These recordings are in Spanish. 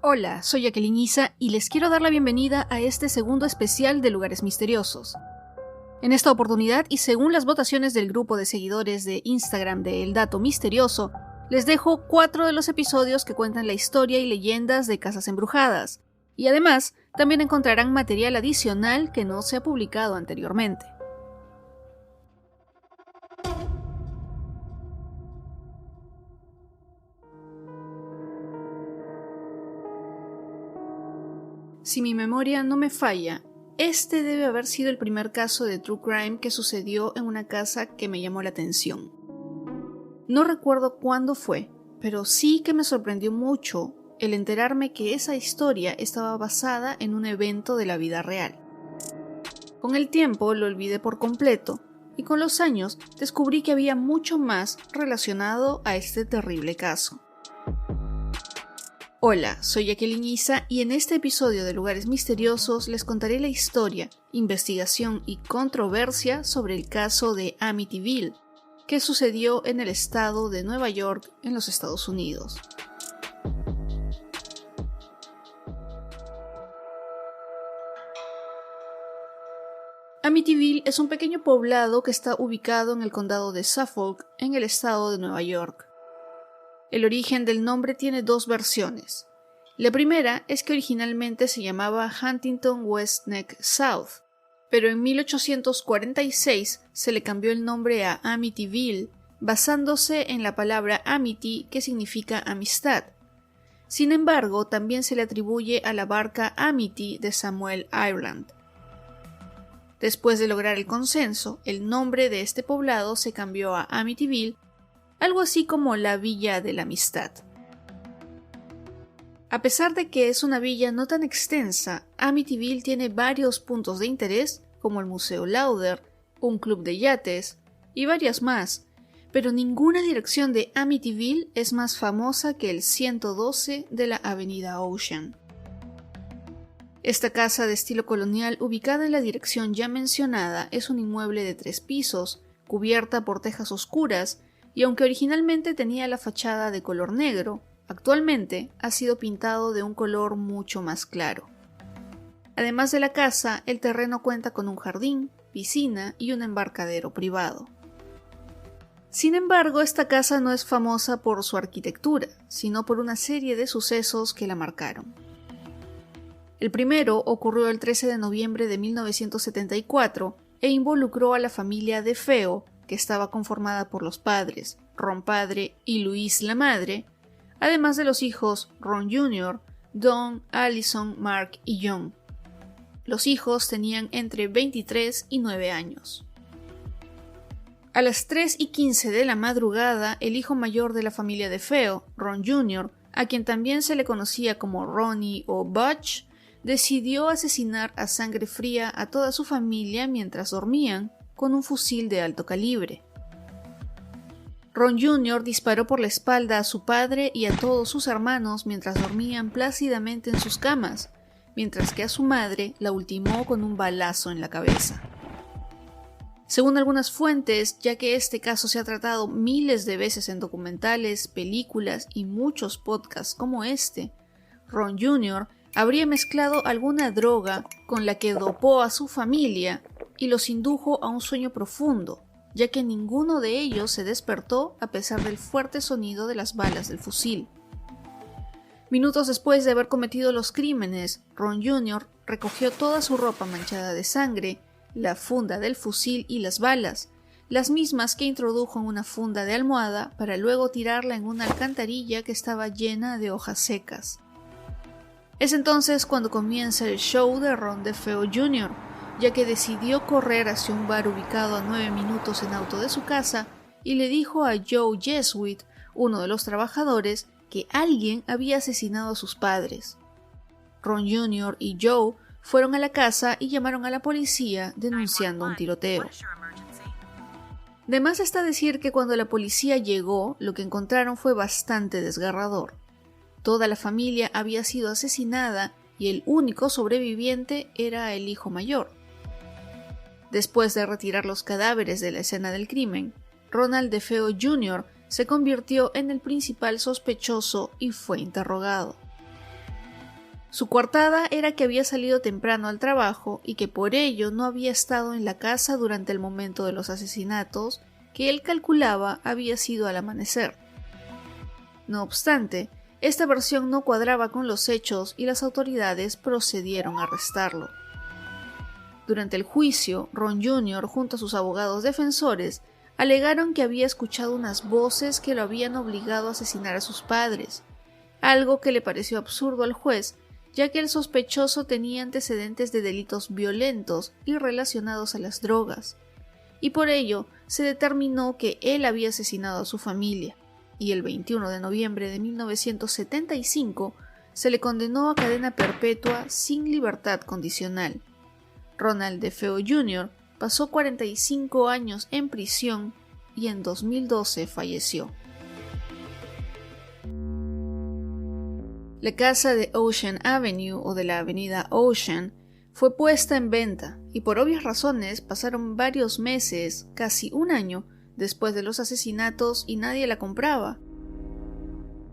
Hola, soy Jacqueline Isa y les quiero dar la bienvenida a este segundo especial de Lugares Misteriosos. En esta oportunidad, y según las votaciones del grupo de seguidores de Instagram de El Dato Misterioso, les dejo 4 de los episodios que cuentan la historia y leyendas de casas embrujadas, y además también encontrarán material adicional que no se ha publicado anteriormente. Si mi memoria no me falla, este debe haber sido el primer caso de True Crime que sucedió en una casa que me llamó la atención. No recuerdo cuándo fue, pero sí que me sorprendió mucho el enterarme que esa historia estaba basada en un evento de la vida real. Con el tiempo lo olvidé por completo, y con los años descubrí que había mucho más relacionado a este terrible caso. Hola, soy Jacqueline Isa y en este episodio de Lugares Misteriosos les contaré la historia, investigación y controversia sobre el caso de Amityville, que sucedió en el estado de Nueva York, en los Estados Unidos. Amityville es un pequeño poblado que está ubicado en el condado de Suffolk, en el estado de Nueva York. El origen del nombre tiene 2 versiones. La primera es que originalmente se llamaba Huntington West Neck South, pero en 1846 se le cambió el nombre a Amityville, basándose en la palabra Amity, que significa amistad. Sin embargo, también se le atribuye a la barca Amity de Samuel Ireland. Después de lograr el consenso, el nombre de este poblado se cambió a Amityville, algo así como la Villa de la Amistad. A pesar de que es una villa no tan extensa, Amityville tiene varios puntos de interés, como el Museo Lauder, un club de yates y varias más, pero ninguna dirección de Amityville es más famosa que el 112 de la Avenida Ocean. Esta casa de estilo colonial, ubicada en la dirección ya mencionada, es un inmueble de 3 pisos, cubierta por tejas oscuras, y aunque originalmente tenía la fachada de color negro, actualmente ha sido pintado de un color mucho más claro. Además de la casa, el terreno cuenta con un jardín, piscina y un embarcadero privado. Sin embargo, esta casa no es famosa por su arquitectura, sino por una serie de sucesos que la marcaron. El primero ocurrió el 13 de noviembre de 1974 e involucró a la familia DeFeo, que estaba conformada por los padres, Ron padre y Louise la madre, además de los hijos Ron Jr., Don, Allison, Mark y John. Los hijos tenían entre 23 y 9 años. A las 3:15 de la madrugada, el hijo mayor de la familia DeFeo, Ron Jr., a quien también se le conocía como Ronnie o Butch, decidió asesinar a sangre fría a toda su familia mientras dormían con un fusil de alto calibre. Ron Jr. disparó por la espalda a su padre y a todos sus hermanos mientras dormían plácidamente en sus camas, mientras que a su madre la ultimó con un balazo en la cabeza. Según algunas fuentes, ya que este caso se ha tratado miles de veces en documentales, películas y muchos podcasts como este, Ron Jr. habría mezclado alguna droga con la que dopó a su familia y los indujo a un sueño profundo, ya que ninguno de ellos se despertó a pesar del fuerte sonido de las balas del fusil. Minutos después de haber cometido los crímenes, Ron Jr. recogió toda su ropa manchada de sangre, la funda del fusil y las balas, las mismas que introdujo en una funda de almohada para luego tirarla en una alcantarilla que estaba llena de hojas secas. Es entonces cuando comienza el show de Ron DeFeo Jr., ya que decidió correr hacia un bar ubicado a 9 minutos en auto de su casa y le dijo a Joe Jesuit, uno de los trabajadores, que alguien había asesinado a sus padres. Ron Jr. y Joe fueron a la casa y llamaron a la policía denunciando un tiroteo. De más está decir que cuando la policía llegó, lo que encontraron fue bastante desgarrador. Toda la familia había sido asesinada y el único sobreviviente era el hijo mayor. Después de retirar los cadáveres de la escena del crimen, Ronald DeFeo Jr. se convirtió en el principal sospechoso y fue interrogado. Su coartada era que había salido temprano al trabajo y que por ello no había estado en la casa durante el momento de los asesinatos, que él calculaba había sido al amanecer. No obstante, esta versión no cuadraba con los hechos y las autoridades procedieron a arrestarlo. Durante el juicio, Ron Jr., junto a sus abogados defensores, alegaron que había escuchado unas voces que lo habían obligado a asesinar a sus padres, algo que le pareció absurdo al juez, ya que el sospechoso tenía antecedentes de delitos violentos y relacionados a las drogas, y por ello se determinó que él había asesinado a su familia, y el 21 de noviembre de 1975 se le condenó a cadena perpetua sin libertad condicional. Ronald DeFeo Jr. pasó 45 años en prisión y en 2012 falleció. La casa de Ocean Avenue, o de la avenida Ocean, fue puesta en venta y por obvias razones pasaron varios meses, casi un año, después de los asesinatos y nadie la compraba.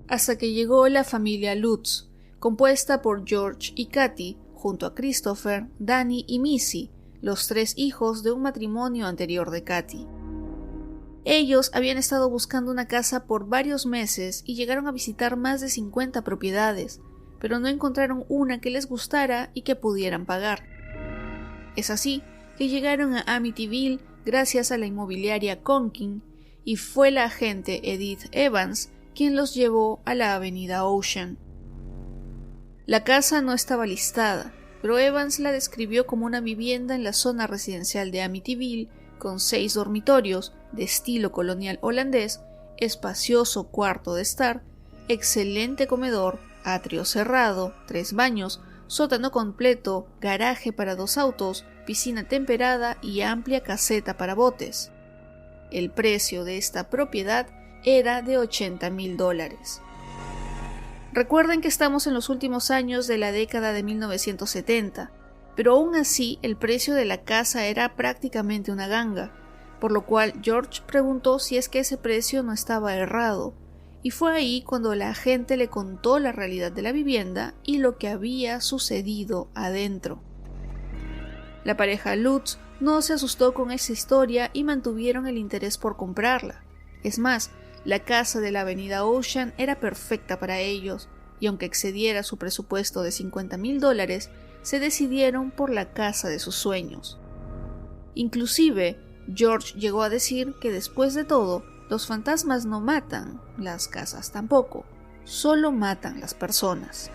Hasta que llegó la familia Lutz, compuesta por George y Katy, junto a Christopher, Danny y Missy, los 3 hijos de un matrimonio anterior de Katy. Ellos habían estado buscando una casa por varios meses y llegaron a visitar más de 50 propiedades, pero no encontraron una que les gustara y que pudieran pagar. Es así que llegaron a Amityville gracias a la inmobiliaria Conkin, y fue la agente Edith Evans quien los llevó a la avenida Ocean. La casa no estaba listada, pero Evans la describió como una vivienda en la zona residencial de Amityville, con 6 dormitorios de estilo colonial holandés, espacioso cuarto de estar, excelente comedor, atrio cerrado, 3 baños, sótano completo, garaje para 2 autos, piscina temperada y amplia caseta para botes. El precio de esta propiedad era de $80,000. Recuerden que estamos en los últimos años de la década de 1970, pero aún así el precio de la casa era prácticamente una ganga, por lo cual George preguntó si es que ese precio no estaba errado, y fue ahí cuando la agente le contó la realidad de la vivienda y lo que había sucedido adentro. La pareja Lutz no se asustó con esa historia y mantuvieron el interés por comprarla. Es más, la casa de la avenida Ocean era perfecta para ellos, y aunque excediera su presupuesto de $50,000, se decidieron por la casa de sus sueños. Inclusive, George llegó a decir que después de todo, los fantasmas no matan, las casas tampoco, solo matan las personas.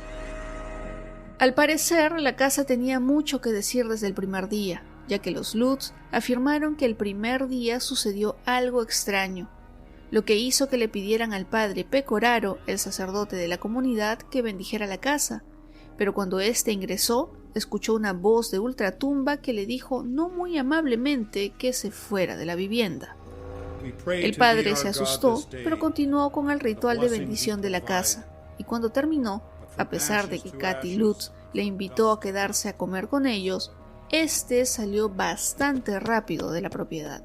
Al parecer, la casa tenía mucho que decir desde el primer día, ya que los Lutz afirmaron que el primer día sucedió algo extraño, lo que hizo que le pidieran al padre Pecoraro, el sacerdote de la comunidad, que bendijera la casa, pero cuando éste ingresó, escuchó una voz de ultratumba que le dijo no muy amablemente que se fuera de la vivienda. El padre se asustó, pero continuó con el ritual de bendición de la casa, y cuando terminó, a pesar de que Katy Lutz le invitó a quedarse a comer con ellos, este salió bastante rápido de la propiedad.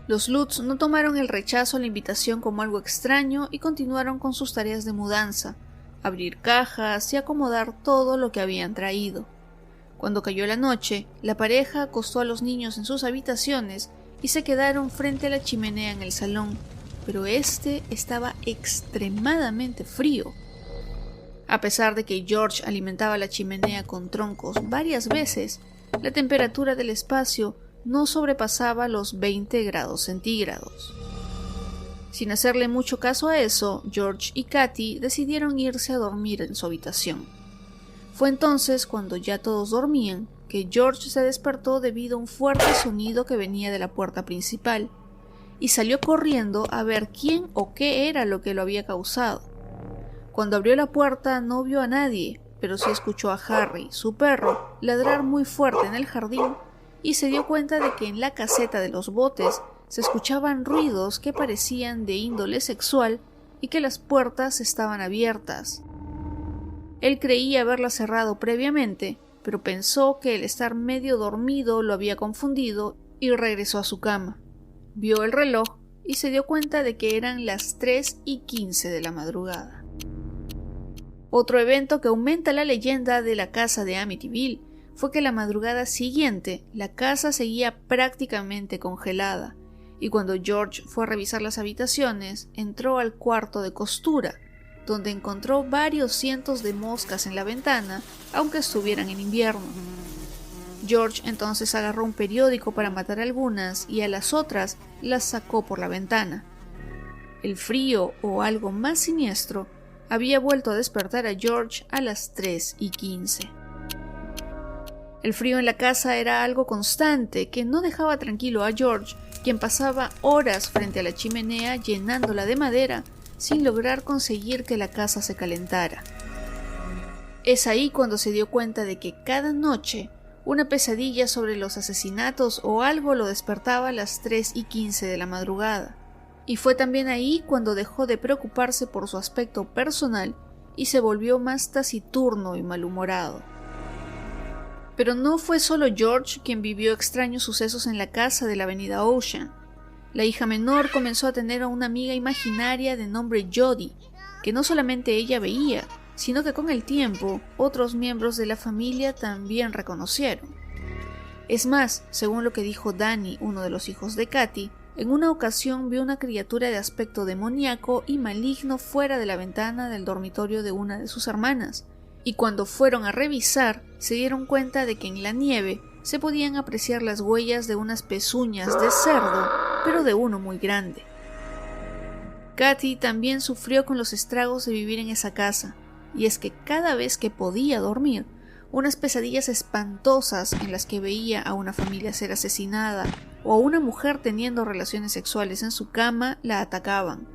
Los Lutz no tomaron el rechazo a la invitación como algo extraño y continuaron con sus tareas de mudanza, abrir cajas y acomodar todo lo que habían traído. Cuando cayó la noche, la pareja acostó a los niños en sus habitaciones y se quedaron frente a la chimenea en el salón, pero este estaba extremadamente frío. A pesar de que George alimentaba la chimenea con troncos varias veces, la temperatura del espacio no sobrepasaba los 20 grados centígrados. Sin hacerle mucho caso a eso, George y Katy decidieron irse a dormir en su habitación. Fue entonces cuando ya todos dormían que George se despertó debido a un fuerte sonido que venía de la puerta principal y salió corriendo a ver quién o qué era lo que lo había causado. Cuando abrió la puerta no vio a nadie, pero sí escuchó a Harry, su perro, ladrar muy fuerte en el jardín y se dio cuenta de que en la caseta de los botes se escuchaban ruidos que parecían de índole sexual y que las puertas estaban abiertas. Él creía haberlas cerrado previamente, pero pensó que el estar medio dormido lo había confundido y regresó a su cama. Vio el reloj y se dio cuenta de que eran las 3:15 de la madrugada. Otro evento que aumenta la leyenda de la casa de Amityville fue que la madrugada siguiente la casa seguía prácticamente congelada, y cuando George fue a revisar las habitaciones, entró al cuarto de costura, donde encontró varios cientos de moscas en la ventana, aunque estuvieran en invierno. George entonces agarró un periódico para matar algunas y a las otras las sacó por la ventana. El frío, o algo más siniestro, había vuelto a despertar a George a las 3:15. El frío en la casa era algo constante que no dejaba tranquilo a George, quien pasaba horas frente a la chimenea llenándola de madera sin lograr conseguir que la casa se calentara. Es ahí cuando se dio cuenta de que cada noche una pesadilla sobre los asesinatos o algo lo despertaba a las 3:15 de la madrugada. Y fue también ahí cuando dejó de preocuparse por su aspecto personal y se volvió más taciturno y malhumorado. Pero no fue solo George quien vivió extraños sucesos en la casa de la avenida Ocean. La hija menor comenzó a tener a una amiga imaginaria de nombre Jody, que no solamente ella veía, sino que con el tiempo otros miembros de la familia también reconocieron. Es más, según lo que dijo Danny, uno de los hijos de Katy, en una ocasión vio una criatura de aspecto demoníaco y maligno fuera de la ventana del dormitorio de una de sus hermanas, y cuando fueron a revisar se dieron cuenta de que en la nieve se podían apreciar las huellas de unas pezuñas de cerdo, pero de uno muy grande. Katy también sufrió con los estragos de vivir en esa casa, y es que cada vez que podía dormir, unas pesadillas espantosas en las que veía a una familia ser asesinada o a una mujer teniendo relaciones sexuales en su cama la atacaban.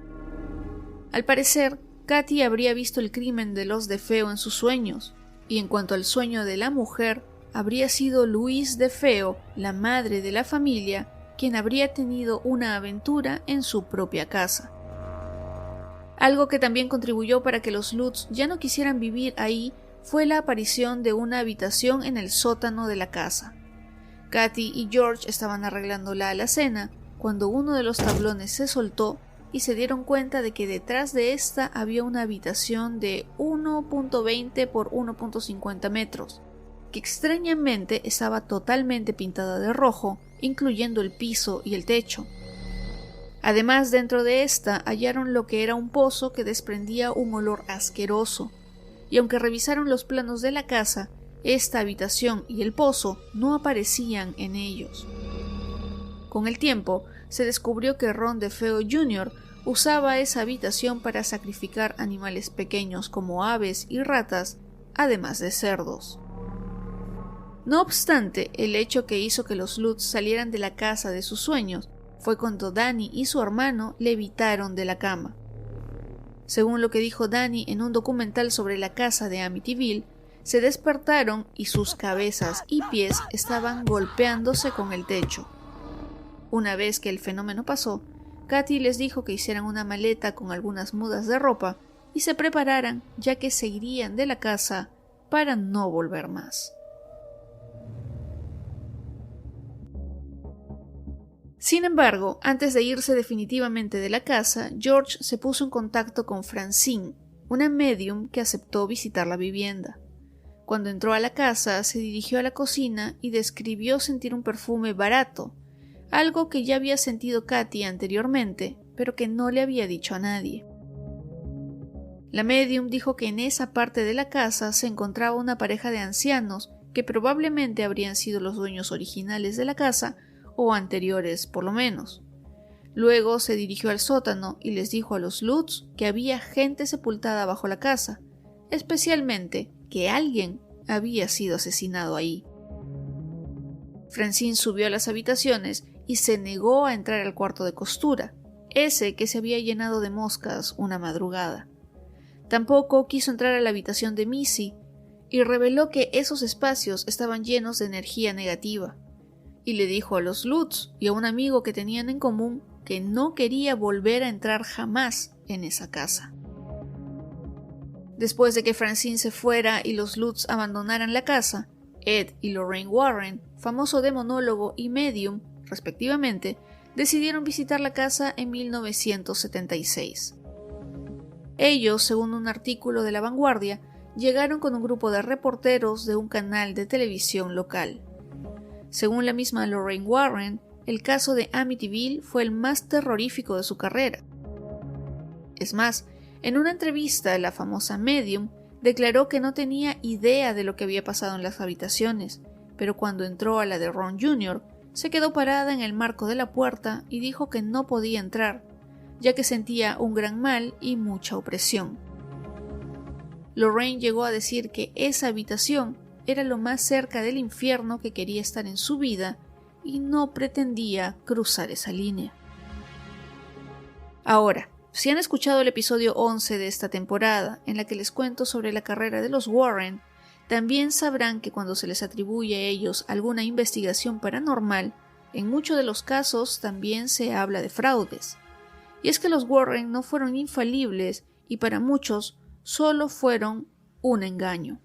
Al parecer, Katy habría visto el crimen de los DeFeo en sus sueños, y en cuanto al sueño de la mujer, habría sido Louise DeFeo, la madre de la familia, quien habría tenido una aventura en su propia casa. Algo que también contribuyó para que los Lutz ya no quisieran vivir ahí fue la aparición de una habitación en el sótano de la casa. Katy y George estaban arreglando la alacena cuando uno de los tablones se soltó y se dieron cuenta de que detrás de esta había una habitación de 1.20 por 1.50 metros, que extrañamente estaba totalmente pintada de rojo, incluyendo el piso y el techo. Además, dentro de esta hallaron lo que era un pozo que desprendía un olor asqueroso, y aunque revisaron los planos de la casa, esta habitación y el pozo no aparecían en ellos. Con el tiempo, se descubrió que Ron DeFeo Jr. usaba esa habitación para sacrificar animales pequeños como aves y ratas, además de cerdos. No obstante, el hecho que hizo que los Lutz salieran de la casa de sus sueños fue cuando Danny y su hermano levitaron de la cama. Según lo que dijo Danny en un documental sobre la casa de Amityville, se despertaron y sus cabezas y pies estaban golpeándose con el techo. Una vez que el fenómeno pasó, Katy les dijo que hicieran una maleta con algunas mudas de ropa y se prepararan, ya que se irían de la casa para no volver más. Sin embargo, antes de irse definitivamente de la casa, George se puso en contacto con Francine, una medium que aceptó visitar la vivienda. Cuando entró a la casa, se dirigió a la cocina y describió sentir un perfume barato, algo que ya había sentido Katy anteriormente, pero que no le había dicho a nadie. La medium dijo que en esa parte de la casa se encontraba una pareja de ancianos que probablemente habrían sido los dueños originales de la casa, o anteriores por lo menos. Luego se dirigió al sótano y les dijo a los Lutz que había gente sepultada bajo la casa, especialmente que alguien había sido asesinado ahí. Francine subió a las habitaciones y se negó a entrar al cuarto de costura, ese que se había llenado de moscas una madrugada. Tampoco quiso entrar a la habitación de Missy y reveló que esos espacios estaban llenos de energía negativa. Y le dijo a los Lutz y a un amigo que tenían en común que no quería volver a entrar jamás en esa casa. Después de que Francine se fuera y los Lutz abandonaran la casa, Ed y Lorraine Warren, famoso demonólogo y medium, respectivamente, decidieron visitar la casa en 1976. Ellos, según un artículo de La Vanguardia, llegaron con un grupo de reporteros de un canal de televisión local. Según la misma Lorraine Warren, el caso de Amityville fue el más terrorífico de su carrera. Es más, en una entrevista, la famosa medium declaró que no tenía idea de lo que había pasado en las habitaciones, pero cuando entró a la de Ron Jr., se quedó parada en el marco de la puerta y dijo que no podía entrar, ya que sentía un gran mal y mucha opresión. Lorraine llegó a decir que esa habitación era lo más cerca del infierno que quería estar en su vida y no pretendía cruzar esa línea. Ahora, si han escuchado el episodio 11 de esta temporada, en la que les cuento sobre la carrera de los Warren, también sabrán que cuando se les atribuye a ellos alguna investigación paranormal, en muchos de los casos también se habla de fraudes. Y es que los Warren no fueron infalibles y para muchos solo fueron un engaño.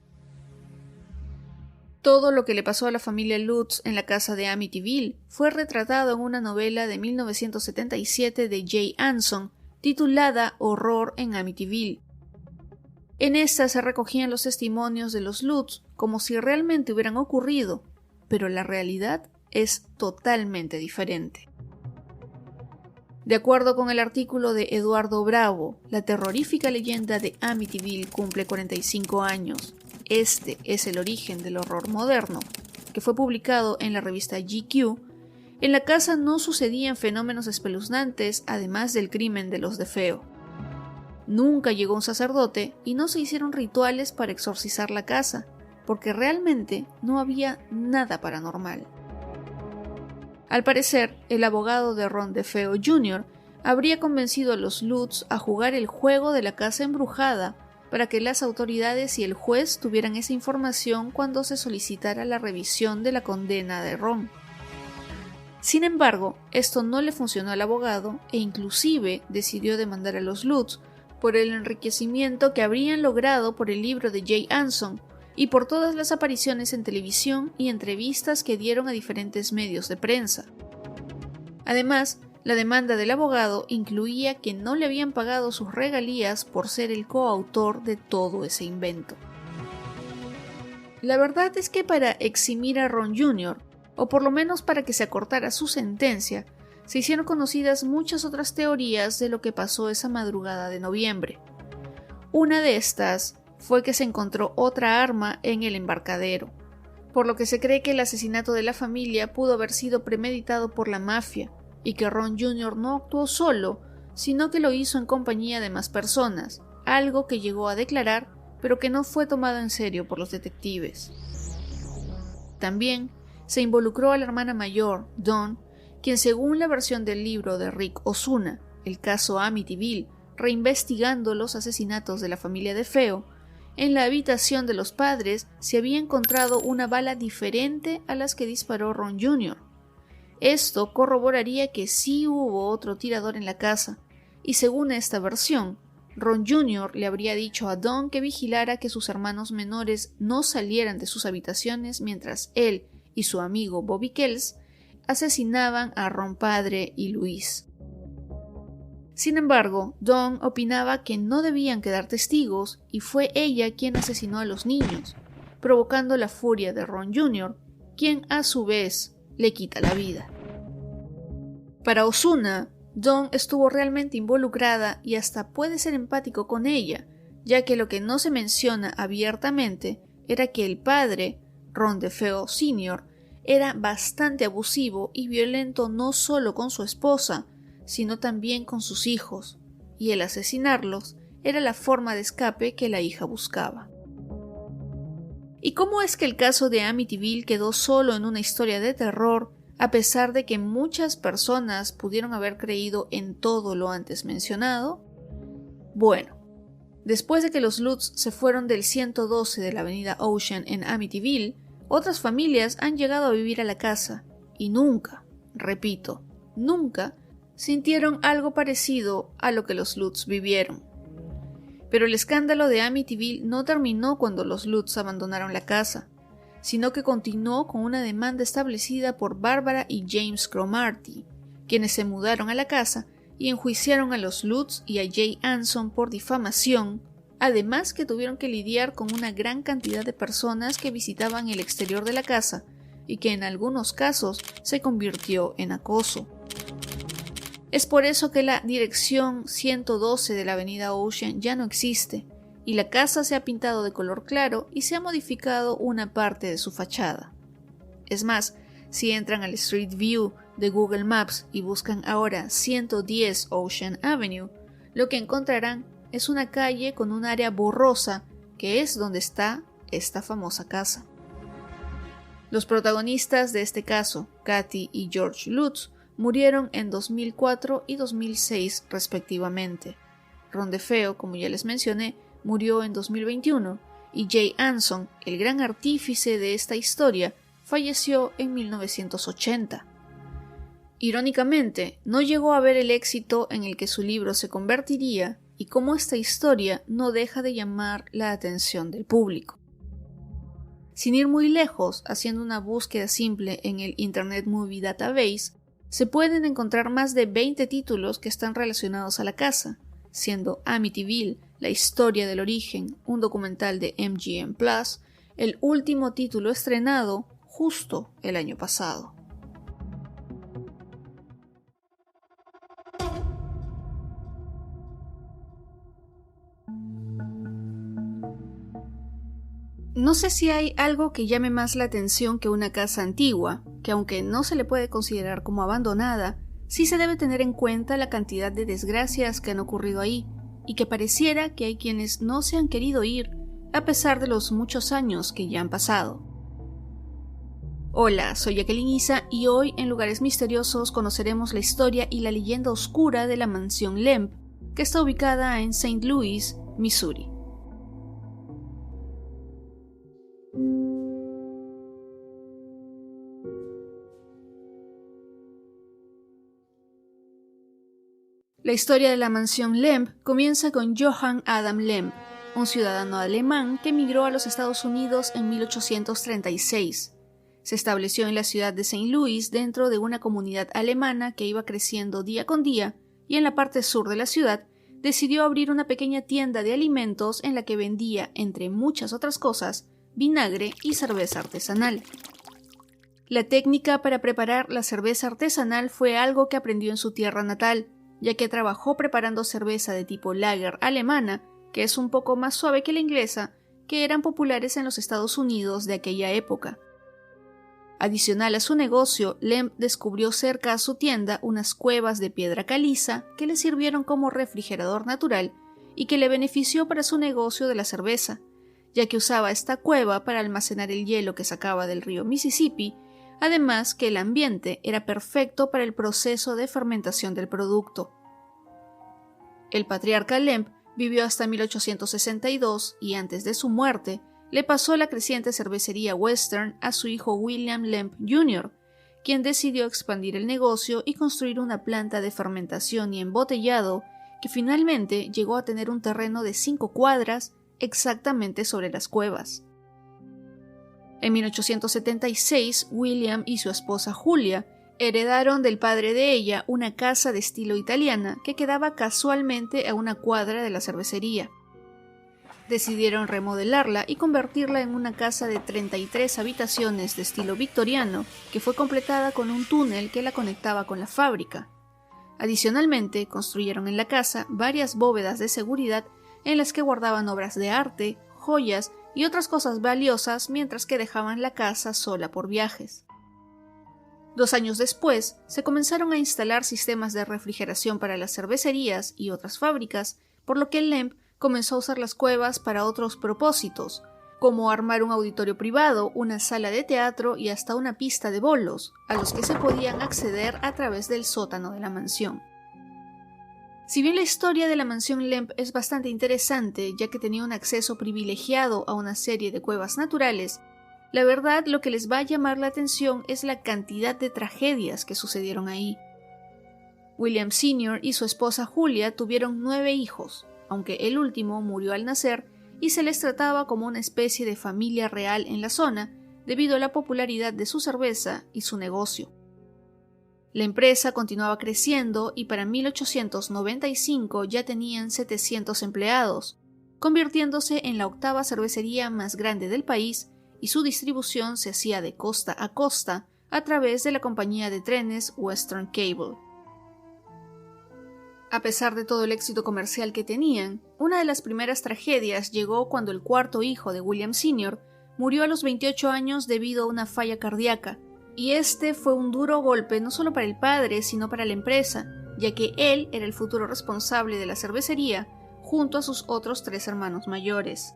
Todo lo que le pasó a la familia Lutz en la casa de Amityville fue retratado en una novela de 1977 de Jay Anson, titulada Horror en Amityville. En esta se recogían los testimonios de los Lutz como si realmente hubieran ocurrido, pero la realidad es totalmente diferente. De acuerdo con el artículo de Eduardo Bravo, la terrorífica leyenda de Amityville cumple 45 años. Este es el origen del horror moderno, que fue publicado en la revista GQ. En la casa no sucedían fenómenos espeluznantes, además del crimen de los DeFeo. Nunca llegó un sacerdote y no se hicieron rituales para exorcizar la casa, porque realmente no había nada paranormal. Al parecer, el abogado de Ron DeFeo Jr. habría convencido a los Lutz a jugar el juego de la casa embrujada para que las autoridades y el juez tuvieran esa información cuando se solicitara la revisión de la condena de Ron. Sin embargo, esto no le funcionó al abogado e inclusive decidió demandar a los Lutz por el enriquecimiento que habrían logrado por el libro de Jay Anson y por todas las apariciones en televisión y entrevistas que dieron a diferentes medios de prensa. Además, la demanda del abogado incluía que no le habían pagado sus regalías por ser el coautor de todo ese invento. La verdad es que para eximir a Ron Jr., o por lo menos para que se acortara su sentencia, se hicieron conocidas muchas otras teorías de lo que pasó esa madrugada de noviembre. Una de estas fue que se encontró otra arma en el embarcadero, por lo que se cree que el asesinato de la familia pudo haber sido premeditado por la mafia, y que Ron Jr. no actuó solo, sino que lo hizo en compañía de más personas, algo que llegó a declarar, pero que no fue tomado en serio por los detectives. También se involucró a la hermana mayor, Dawn, quien según la versión del libro de Rick Osuna, el caso Amityville, reinvestigando los asesinatos de la familia DeFeo, en la habitación de los padres se había encontrado una bala diferente a las que disparó Ron Jr. Esto corroboraría que sí hubo otro tirador en la casa, y según esta versión, Ron Jr. le habría dicho a Dawn que vigilara que sus hermanos menores no salieran de sus habitaciones mientras él y su amigo Bobby Kells asesinaban a Ron padre y Luis. Sin embargo, Dawn opinaba que no debían quedar testigos y fue ella quien asesinó a los niños, provocando la furia de Ron Jr., quien a su vez le quita la vida. Para Osuna, Dawn estuvo realmente involucrada y hasta puede ser empático con ella, ya que lo que no se menciona abiertamente era que el padre, Ron DeFeo Sr., era bastante abusivo y violento no solo con su esposa, sino también con sus hijos, y el asesinarlos era la forma de escape que la hija buscaba. ¿Y cómo es que el caso de Amityville quedó solo en una historia de terror, a pesar de que muchas personas pudieron haber creído en todo lo antes mencionado? Bueno, después de que los Lutz se fueron del 112 de la avenida Ocean en Amityville, otras familias han llegado a vivir a la casa y nunca, repito, nunca sintieron algo parecido a lo que los Lutz vivieron. Pero el escándalo de Amityville no terminó cuando los Lutz abandonaron la casa, sino que continuó con una demanda establecida por Barbara y James Cromartie, quienes se mudaron a la casa y enjuiciaron a los Lutz y a Jay Anson por difamación, además que tuvieron que lidiar con una gran cantidad de personas que visitaban el exterior de la casa y que en algunos casos se convirtió en acoso. Es por eso que la dirección 112 de la avenida Ocean ya no existe, y la casa se ha pintado de color claro y se ha modificado una parte de su fachada. Es más, si entran al Street View de Google Maps y buscan ahora 110 Ocean Avenue, lo que encontrarán es una calle con un área borrosa que es donde está esta famosa casa. Los protagonistas de este caso, Kathy y George Lutz, murieron en 2004 y 2006 respectivamente. Ron DeFeo, como ya les mencioné, murió en 2021 y Jay Anson, el gran artífice de esta historia, falleció en 1980. Irónicamente, no llegó a ver el éxito en el que su libro se convertiría y cómo esta historia no deja de llamar la atención del público. Sin ir muy lejos, haciendo una búsqueda simple en el Internet Movie Database, se pueden encontrar más de 20 títulos que están relacionados a la casa, siendo Amityville, la historia del origen, un documental de MGM Plus, el último título estrenado justo el año pasado. No sé si hay algo que llame más la atención que una casa antigua, que aunque no se le puede considerar como abandonada, sí se debe tener en cuenta la cantidad de desgracias que han ocurrido ahí, y que pareciera que hay quienes no se han querido ir, a pesar de los muchos años que ya han pasado. Hola, soy Jacqueline Isa y hoy en Lugares Misteriosos conoceremos la historia y la leyenda oscura de la mansión Lemp, que está ubicada en St. Louis, Missouri. La historia de la mansión Lemp comienza con Johann Adam Lemp, un ciudadano alemán que emigró a los Estados Unidos en 1836. Se estableció en la ciudad de St. Louis dentro de una comunidad alemana que iba creciendo día con día y en la parte sur de la ciudad decidió abrir una pequeña tienda de alimentos en la que vendía, entre muchas otras cosas, vinagre y cerveza artesanal. La técnica para preparar la cerveza artesanal fue algo que aprendió en su tierra natal, ya que trabajó preparando cerveza de tipo lager alemana, que es un poco más suave que la inglesa, que eran populares en los Estados Unidos de aquella época. Adicional a su negocio, Lemp descubrió cerca a su tienda unas cuevas de piedra caliza que le sirvieron como refrigerador natural y que le benefició para su negocio de la cerveza, ya que usaba esta cueva para almacenar el hielo que sacaba del río Mississippi, además que el ambiente era perfecto para el proceso de fermentación del producto. El patriarca Lemp vivió hasta 1862 y antes de su muerte le pasó la creciente cervecería Western a su hijo William Lemp Jr., quien decidió expandir el negocio y construir una planta de fermentación y embotellado que finalmente llegó a tener un terreno de 5 cuadras exactamente sobre las cuevas. En 1876, William y su esposa Julia heredaron del padre de ella una casa de estilo italiana que quedaba casualmente a una cuadra de la cervecería. Decidieron remodelarla y convertirla en una casa de 33 habitaciones de estilo victoriano que fue completada con un túnel que la conectaba con la fábrica. Adicionalmente, construyeron en la casa varias bóvedas de seguridad en las que guardaban obras de arte, joyas y otras cosas valiosas mientras que dejaban la casa sola por viajes. 2 años después, se comenzaron a instalar sistemas de refrigeración para las cervecerías y otras fábricas, por lo que Lemp comenzó a usar las cuevas para otros propósitos, como armar un auditorio privado, una sala de teatro y hasta una pista de bolos, a los que se podían acceder a través del sótano de la mansión. Si bien la historia de la mansión Lemp es bastante interesante, ya que tenía un acceso privilegiado a una serie de cuevas naturales, la verdad lo que les va a llamar la atención es la cantidad de tragedias que sucedieron ahí. William Sr. y su esposa Julia tuvieron 9 hijos, aunque el último murió al nacer y se les trataba como una especie de familia real en la zona debido a la popularidad de su cerveza y su negocio. La empresa continuaba creciendo y para 1895 ya tenían 700 empleados, convirtiéndose en la octava cervecería más grande del país, y su distribución se hacía de costa a costa a través de la compañía de trenes Western Cable. A pesar de todo el éxito comercial que tenían, una de las primeras tragedias llegó cuando el cuarto hijo de William Sr. murió a los 28 años debido a una falla cardíaca, y este fue un duro golpe no solo para el padre, sino para la empresa, ya que él era el futuro responsable de la cervecería, junto a sus otros 3 hermanos mayores.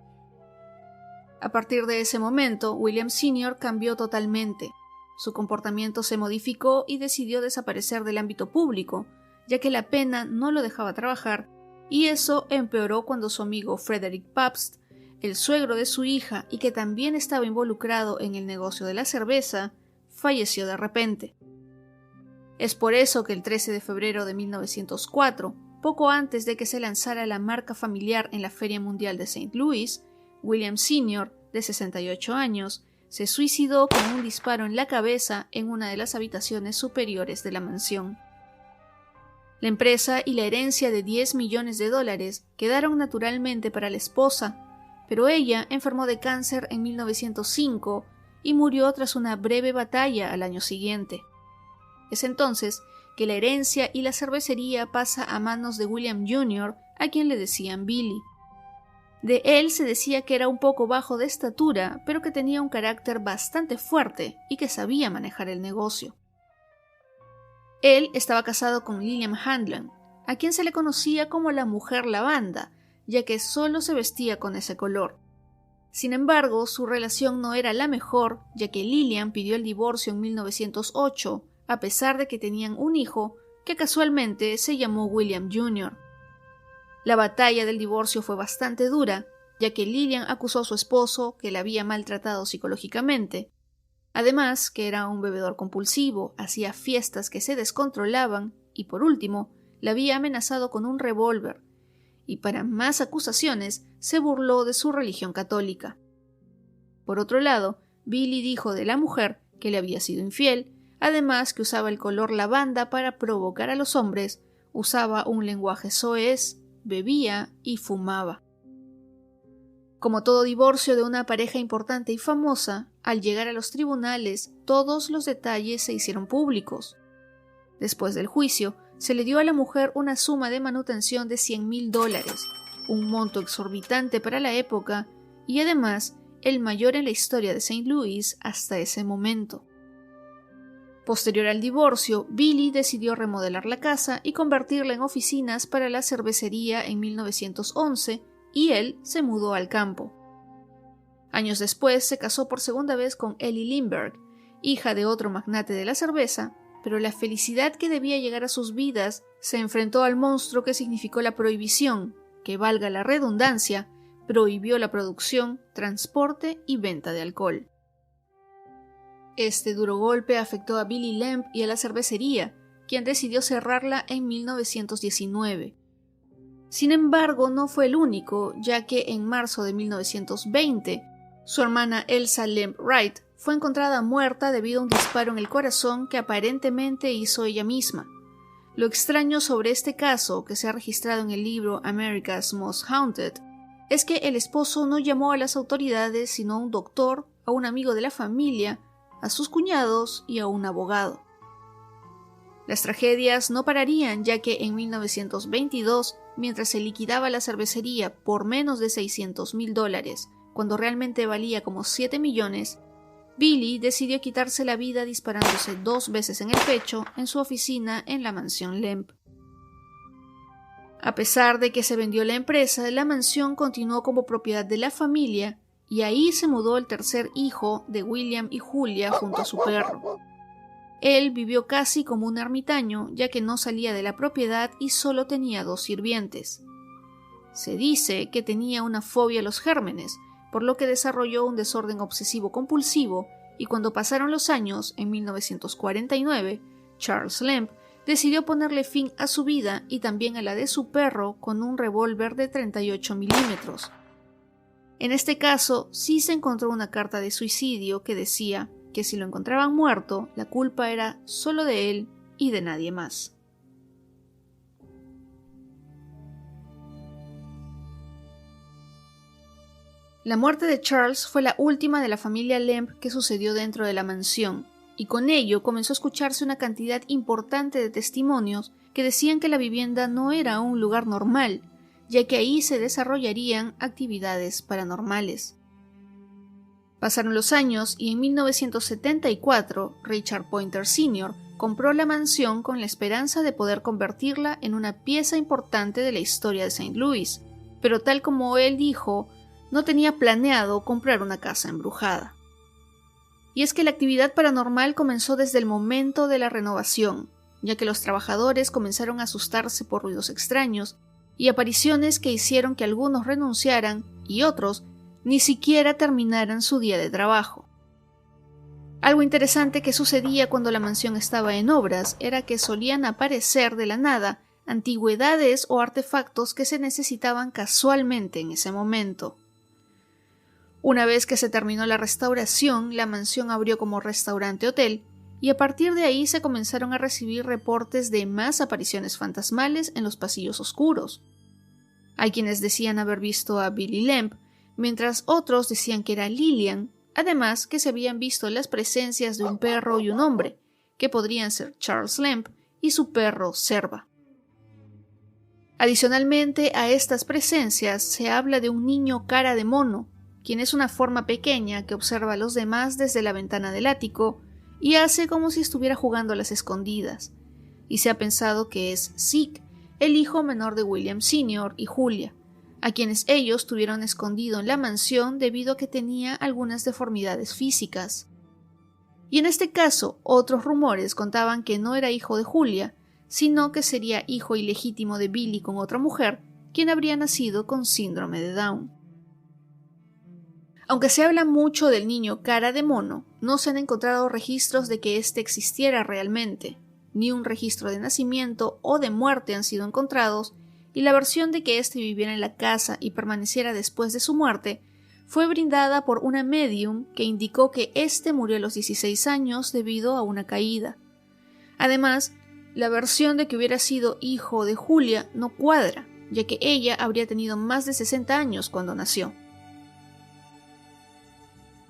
A partir de ese momento, William Sr. cambió totalmente. Su comportamiento se modificó y decidió desaparecer del ámbito público, ya que la pena no lo dejaba trabajar, y eso empeoró cuando su amigo Frederick Pabst, el suegro de su hija y que también estaba involucrado en el negocio de la cerveza, falleció de repente. Es por eso que el 13 de febrero de 1904, poco antes de que se lanzara la marca familiar en la Feria Mundial de St. Louis, William Sr., de 68 años, se suicidó con un disparo en la cabeza en una de las habitaciones superiores de la mansión. La empresa y la herencia de $10 millones quedaron naturalmente para la esposa, pero ella enfermó de cáncer en 1905 y murió tras una breve batalla al año siguiente. Es entonces que la herencia y la cervecería pasa a manos de William Jr., a quien le decían Billy. De él se decía que era un poco bajo de estatura, pero que tenía un carácter bastante fuerte y que sabía manejar el negocio. Él estaba casado con Lillian Hanlon, a quien se le conocía como la mujer lavanda, ya que solo se vestía con ese color. Sin embargo, su relación no era la mejor, ya que Lillian pidió el divorcio en 1908, a pesar de que tenían un hijo que casualmente se llamó William Jr. La batalla del divorcio fue bastante dura, ya que Lillian acusó a su esposo que la había maltratado psicológicamente, además que era un bebedor compulsivo, hacía fiestas que se descontrolaban y, por último, la había amenazado con un revólver, y para más acusaciones se burló de su religión católica. Por otro lado, Billy dijo de la mujer que le había sido infiel, además que usaba el color lavanda para provocar a los hombres, usaba un lenguaje soez, bebía y fumaba. Como todo divorcio de una pareja importante y famosa, al llegar a los tribunales todos los detalles se hicieron públicos. Después del juicio, se le dio a la mujer una suma de manutención de $100,000, un monto exorbitante para la época y además el mayor en la historia de St. Louis hasta ese momento. Posterior al divorcio, Billy decidió remodelar la casa y convertirla en oficinas para la cervecería en 1911 y él se mudó al campo. Años después se casó por segunda vez con Ellie Lindbergh, hija de otro magnate de la cerveza, pero la felicidad que debía llegar a sus vidas se enfrentó al monstruo que significó la prohibición, que, valga la redundancia, prohibió la producción, transporte y venta de alcohol. Este duro golpe afectó a Billy Lamb y a la cervecería, quien decidió cerrarla en 1919. Sin embargo, no fue el único, ya que en marzo de 1920, su hermana Elsa Lamb Wright fue encontrada muerta debido a un disparo en el corazón que aparentemente hizo ella misma. Lo extraño sobre este caso, que se ha registrado en el libro America's Most Haunted, es que el esposo no llamó a las autoridades sino a un doctor, a un amigo de la familia, a sus cuñados y a un abogado. Las tragedias no pararían, ya que en 1922, mientras se liquidaba la cervecería por menos de $600,000, cuando realmente valía como 7 millones, Billy decidió quitarse la vida disparándose 2 veces en el pecho en su oficina en la mansión Lamb. A pesar de que se vendió la empresa, la mansión continuó como propiedad de la familia y ahí se mudó el tercer hijo de William y Julia junto a su perro. Él vivió casi como un ermitaño, ya que no salía de la propiedad y solo tenía 2 sirvientes. Se dice que tenía una fobia a los gérmenes, por lo que desarrolló un desorden obsesivo-compulsivo, y cuando pasaron los años, en 1949, Charles Lamb decidió ponerle fin a su vida y también a la de su perro con un revólver de 38 milímetros. En este caso, sí se encontró una carta de suicidio que decía que si lo encontraban muerto, la culpa era solo de él y de nadie más. La muerte de Charles fue la última de la familia Lemp que sucedió dentro de la mansión, y con ello comenzó a escucharse una cantidad importante de testimonios que decían que la vivienda no era un lugar normal, ya que ahí se desarrollarían actividades paranormales. Pasaron los años y en 1974 Richard Pointer Sr. compró la mansión con la esperanza de poder convertirla en una pieza importante de la historia de St. Louis, pero tal como él dijo, no tenía planeado comprar una casa embrujada. Y es que la actividad paranormal comenzó desde el momento de la renovación, ya que los trabajadores comenzaron a asustarse por ruidos extraños y apariciones que hicieron que algunos renunciaran y otros ni siquiera terminaran su día de trabajo. Algo interesante que sucedía cuando la mansión estaba en obras era que solían aparecer de la nada antigüedades o artefactos que se necesitaban casualmente en ese momento. Una vez que se terminó la restauración, la mansión abrió como restaurante-hotel y a partir de ahí se comenzaron a recibir reportes de más apariciones fantasmales en los pasillos oscuros. Hay quienes decían haber visto a Billy Lemp, mientras otros decían que era Lillian, además que se habían visto las presencias de un perro y un hombre, que podrían ser Charles Lemp y su perro Serva. Adicionalmente a estas presencias se habla de un niño cara de mono, quien es una forma pequeña que observa a los demás desde la ventana del ático y hace como si estuviera jugando a las escondidas, y se ha pensado que es Zeke, el hijo menor de William Sr. y Julia, a quienes ellos tuvieron escondido en la mansión debido a que tenía algunas deformidades físicas. Y en este caso, otros rumores contaban que no era hijo de Julia, sino que sería hijo ilegítimo de Billy con otra mujer, quien habría nacido con síndrome de Down. Aunque se habla mucho del niño cara de mono, no se han encontrado registros de que éste existiera realmente, ni un registro de nacimiento o de muerte han sido encontrados, y la versión de que éste viviera en la casa y permaneciera después de su muerte fue brindada por una medium que indicó que éste murió a los 16 años debido a una caída. Además, la versión de que hubiera sido hijo de Julia no cuadra, ya que ella habría tenido más de 60 años cuando nació.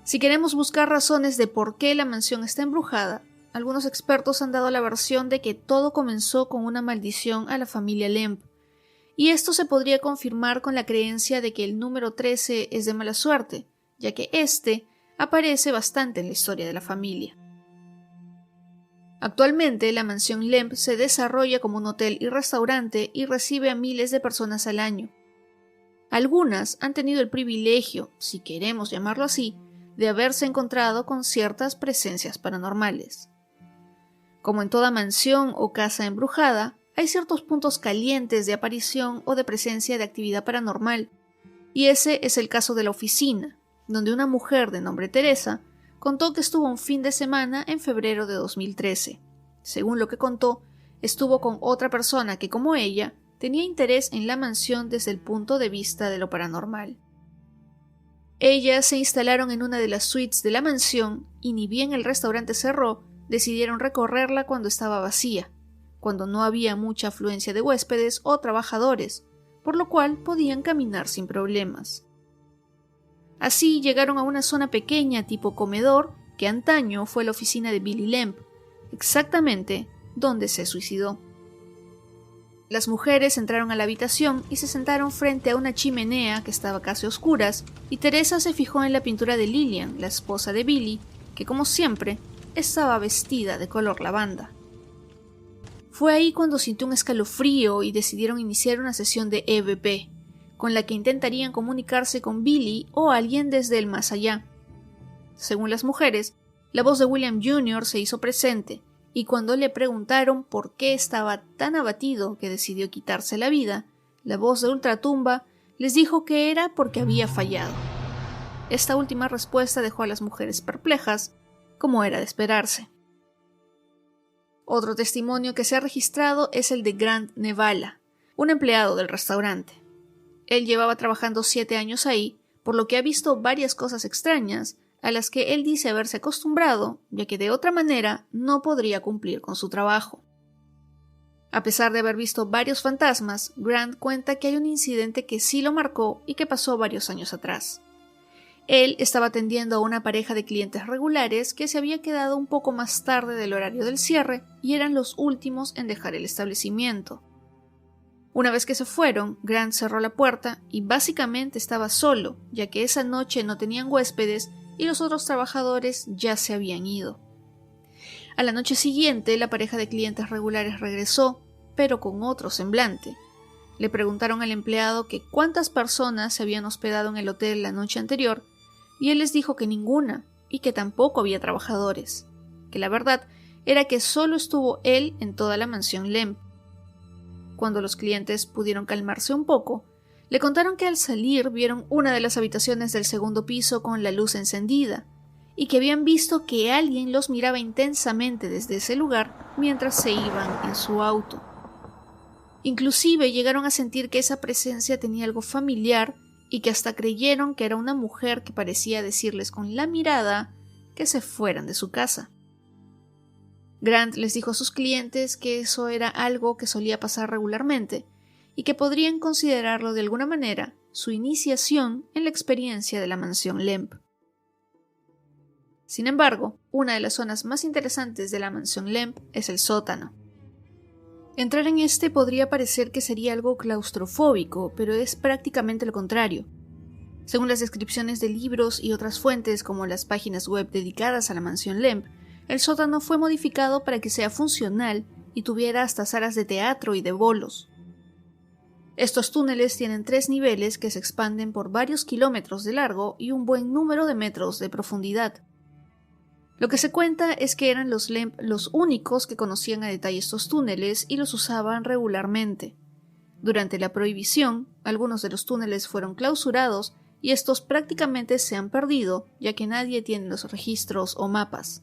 Si queremos buscar razones de por qué la mansión está embrujada, algunos expertos han dado la versión de que todo comenzó con una maldición a la familia Lemp, y esto se podría confirmar con la creencia de que el número 13 es de mala suerte, ya que este aparece bastante en la historia de la familia. Actualmente, la mansión Lemp se desarrolla como un hotel y restaurante y recibe a miles de personas al año. Algunas han tenido el privilegio, si queremos llamarlo así, de haberse encontrado con ciertas presencias paranormales. Como en toda mansión o casa embrujada, hay ciertos puntos calientes de aparición o de presencia de actividad paranormal, y ese es el caso de la oficina, donde una mujer de nombre Teresa contó que estuvo un fin de semana en febrero de 2013. Según lo que contó, estuvo con otra persona que, como ella, tenía interés en la mansión desde el punto de vista de lo paranormal. Ellas se instalaron en una de las suites de la mansión y ni bien el restaurante cerró, decidieron recorrerla cuando estaba vacía, cuando no había mucha afluencia de huéspedes o trabajadores, por lo cual podían caminar sin problemas. Así llegaron a una zona pequeña tipo comedor que antaño fue la oficina de Billy Lemp, exactamente donde se suicidó. Las mujeres entraron a la habitación y se sentaron frente a una chimenea que estaba casi a oscuras, y Teresa se fijó en la pintura de Lillian, la esposa de Billy, que como siempre estaba vestida de color lavanda. Fue ahí cuando sintió un escalofrío y decidieron iniciar una sesión de EVP, con la que intentarían comunicarse con Billy o alguien desde el más allá. Según las mujeres, la voz de William Jr. se hizo presente, y cuando le preguntaron por qué estaba tan abatido que decidió quitarse la vida, la voz de Ultratumba les dijo que era porque había fallado. Esta última respuesta dejó a las mujeres perplejas, como era de esperarse. Otro testimonio que se ha registrado es el de Grant Nevala, un empleado del restaurante. Él llevaba trabajando 7 años ahí, por lo que ha visto varias cosas extrañas, a las que él dice haberse acostumbrado, ya que de otra manera no podría cumplir con su trabajo. A pesar de haber visto varios fantasmas, Grant cuenta que hay un incidente que sí lo marcó y que pasó varios años atrás. Él estaba atendiendo a una pareja de clientes regulares que se había quedado un poco más tarde del horario del cierre y eran los últimos en dejar el establecimiento. Una vez que se fueron, Grant cerró la puerta y básicamente estaba solo, ya que esa noche no tenían huéspedes y los otros trabajadores ya se habían ido. A la noche siguiente, la pareja de clientes regulares regresó, pero con otro semblante. Le preguntaron al empleado que cuántas personas se habían hospedado en el hotel la noche anterior, y él les dijo que ninguna, y que tampoco había trabajadores, que la verdad era que solo estuvo él en toda la mansión Lemp. Cuando los clientes pudieron calmarse un poco, le contaron que al salir vieron una de las habitaciones del segundo piso con la luz encendida, y que habían visto que alguien los miraba intensamente desde ese lugar mientras se iban en su auto. Inclusive llegaron a sentir que esa presencia tenía algo familiar y que hasta creyeron que era una mujer que parecía decirles con la mirada que se fueran de su casa. Grant les dijo a sus clientes que eso era algo que solía pasar regularmente y que podrían considerarlo de alguna manera su iniciación en la experiencia de la mansión Lemp. Sin embargo, una de las zonas más interesantes de la mansión Lemp es el sótano. Entrar en este podría parecer que sería algo claustrofóbico, pero es prácticamente lo contrario. Según las descripciones de libros y otras fuentes como las páginas web dedicadas a la mansión Lemp, el sótano fue modificado para que sea funcional y tuviera hasta salas de teatro y de bolos. Estos túneles tienen 3 niveles que se expanden por varios kilómetros de largo y un buen número de metros de profundidad. Lo que se cuenta es que eran los Lemp los únicos que conocían a detalle estos túneles y los usaban regularmente. Durante la prohibición, algunos de los túneles fueron clausurados y estos prácticamente se han perdido, ya que nadie tiene los registros o mapas.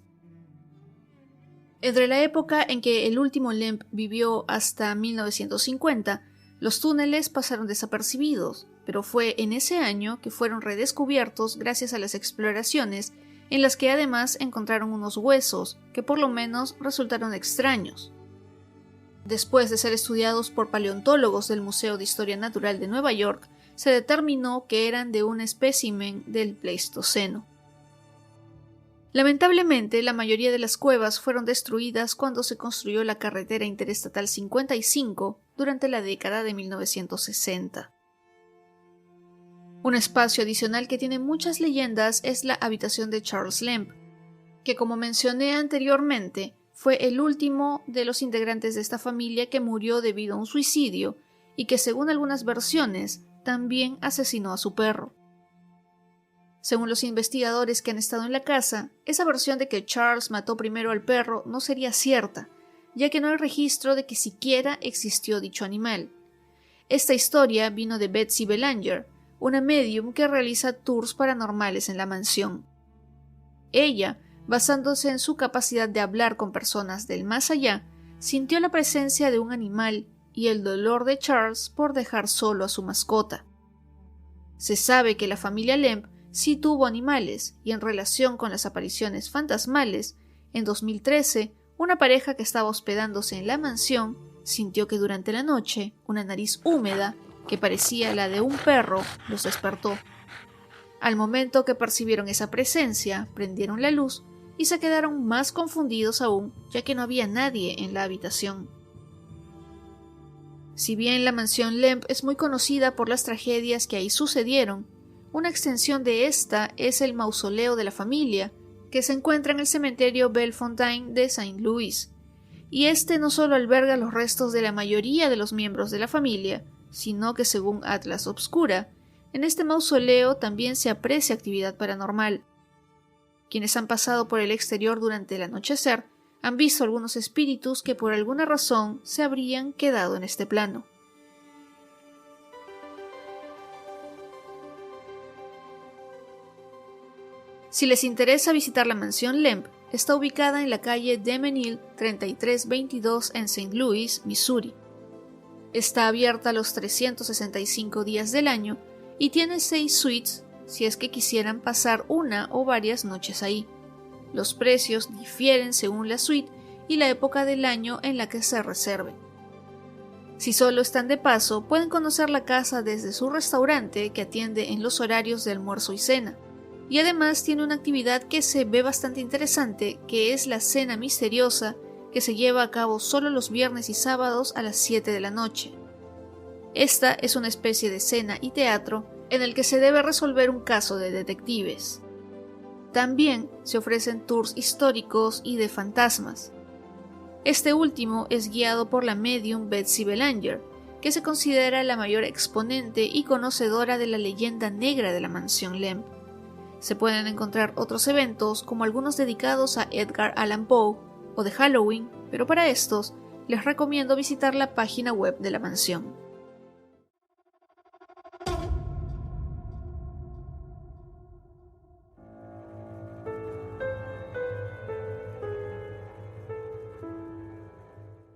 Entre la época en que el último Lemp vivió hasta 1950, los túneles pasaron desapercibidos, pero fue en ese año que fueron redescubiertos gracias a las exploraciones en las que además encontraron unos huesos que por lo menos resultaron extraños. Después de ser estudiados por paleontólogos del Museo de Historia Natural de Nueva York, se determinó que eran de un espécimen del Pleistoceno. Lamentablemente, la mayoría de las cuevas fueron destruidas cuando se construyó la carretera interestatal 55 durante la década de 1960. Un espacio adicional que tiene muchas leyendas es la habitación de Charles Lemp, que como mencioné anteriormente, fue el último de los integrantes de esta familia que murió debido a un suicidio y que según algunas versiones también asesinó a su perro. Según los investigadores que han estado en la casa, esa versión de que Charles mató primero al perro no sería cierta, ya que no hay registro de que siquiera existió dicho animal. Esta historia vino de Betsy Belanger, una medium que realiza tours paranormales en la mansión. Ella, basándose en su capacidad de hablar con personas del más allá, sintió la presencia de un animal y el dolor de Charles por dejar solo a su mascota. Se sabe que la familia Lemp sí tuvo animales y en relación con las apariciones fantasmales, en 2013, una pareja que estaba hospedándose en la mansión sintió que durante la noche una nariz húmeda que parecía la de un perro, los despertó. Al momento que percibieron esa presencia, prendieron la luz y se quedaron más confundidos aún, ya que no había nadie en la habitación. Si bien la mansión Lemp es muy conocida por las tragedias que ahí sucedieron, una extensión de esta es el mausoleo de la familia, que se encuentra en el cementerio Bellefontaine de Saint Louis, y este no solo alberga los restos de la mayoría de los miembros de la familia, sino que según Atlas Obscura, en este mausoleo también se aprecia actividad paranormal. Quienes han pasado por el exterior durante el anochecer han visto algunos espíritus que por alguna razón se habrían quedado en este plano. Si les interesa visitar la mansión Lemp, está ubicada en la calle Demenil 3322 en St. Louis, Missouri. Está abierta los 365 días del año y tiene 6 suites si es que quisieran pasar una o varias noches ahí. Los precios difieren según la suite y la época del año en la que se reserven. Si solo están de paso, pueden conocer la casa desde su restaurante que atiende en los horarios de almuerzo y cena. Y además tiene una actividad que se ve bastante interesante, que es la cena misteriosa, que se lleva a cabo solo los viernes y sábados a las 7 de la noche. Esta es una especie de cena y teatro en el que se debe resolver un caso de detectives. También se ofrecen tours históricos y de fantasmas. Este último es guiado por la medium Betsy Belanger, que se considera la mayor exponente y conocedora de la leyenda negra de la mansión Lem. Se pueden encontrar otros eventos, como algunos dedicados a Edgar Allan Poe o de Halloween, pero para estos les recomiendo visitar la página web de la mansión.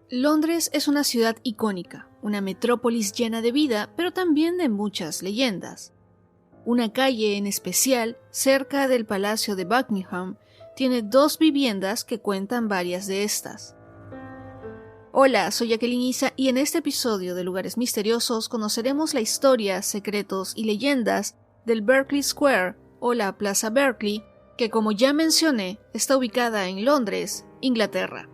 Londres es una ciudad icónica, una metrópolis llena de vida, pero también de muchas leyendas. Una calle en especial, cerca del Palacio de Buckingham, tiene 2 viviendas que cuentan varias de estas. Hola, soy Jacqueline Isa y en este episodio de Lugares Misteriosos conoceremos la historia, secretos y leyendas del Berkeley Square o la Plaza Berkeley, que como ya mencioné, está ubicada en Londres, Inglaterra.